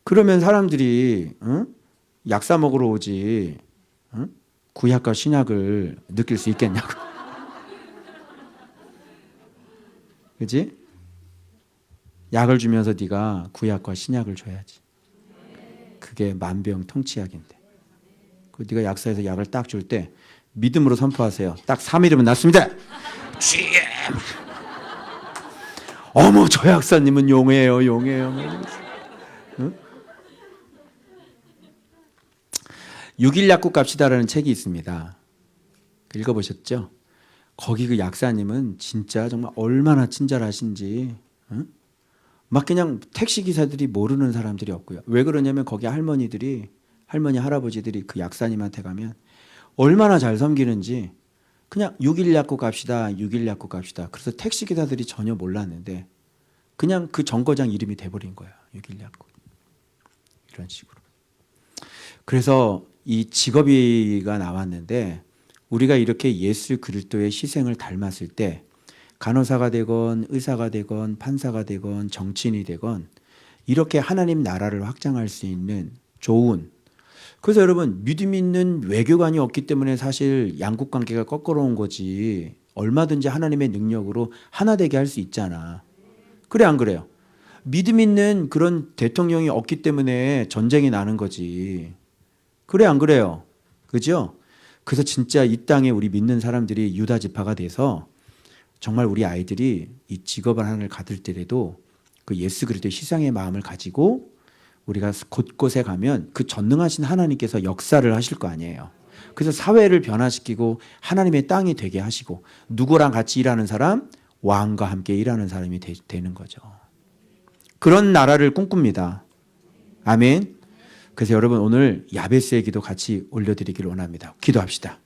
그러면 사람들이 약사 먹으러 오지 구약과 신약을 느낄 수 있겠냐고. 그렇지? 약을 주면서 네가 구약과 신약을 줘야지. 그게 만병통치약인데. 그 네가 약사에서 약을 딱 줄 때 믿음으로 선포하세요. 딱 3일이면 낫습니다. 어머, 저 약사님은 용해요. 응? 6일 약국 갑시다라는 책이 있습니다. 읽어보셨죠? 거기 그 약사님은 진짜 정말 얼마나 친절하신지, 응? 막 그냥 택시기사들이 모르는 사람들이 없고요. 왜 그러냐면 거기 할머니, 할아버지들이 그 약사님한테 가면 얼마나 잘 섬기는지 그냥 6일 약국 갑시다. 그래서 택시기사들이 전혀 몰랐는데 그냥 그 정거장 이름이 돼버린 거야. 6일 약국. 이런 식으로. 그래서 이 직업이가 나왔는데 우리가 이렇게 예수 그리스도의 희생을 닮았을 때 간호사가 되건 의사가 되건 판사가 되건 정치인이 되건 이렇게 하나님 나라를 확장할 수 있는 좋은, 그래서 여러분 믿음 있는 외교관이 없기 때문에 사실 양국 관계가 거꾸로운 거지 얼마든지 하나님의 능력으로 하나 되게 할 수 있잖아. 그래 안 그래요? 믿음 있는 그런 대통령이 없기 때문에 전쟁이 나는 거지. 그래 안 그래요? 그죠? 그래서 진짜 이 땅에 우리 믿는 사람들이 유다 지파가 돼서 정말 우리 아이들이 이 직업을 하나를 가질 때라도 그 예수 그리스도의 희생의 마음을 가지고 우리가 곳곳에 가면 그 전능하신 하나님께서 역사를 하실 거 아니에요. 그래서 사회를 변화시키고 하나님의 땅이 되게 하시고 누구랑 같이 일하는 사람? 왕과 함께 일하는 사람이 되는 거죠. 그런 나라를 꿈꿉니다. 아멘. 그래서 여러분 오늘 야베스의 기도 같이 올려드리기를 원합니다. 기도합시다.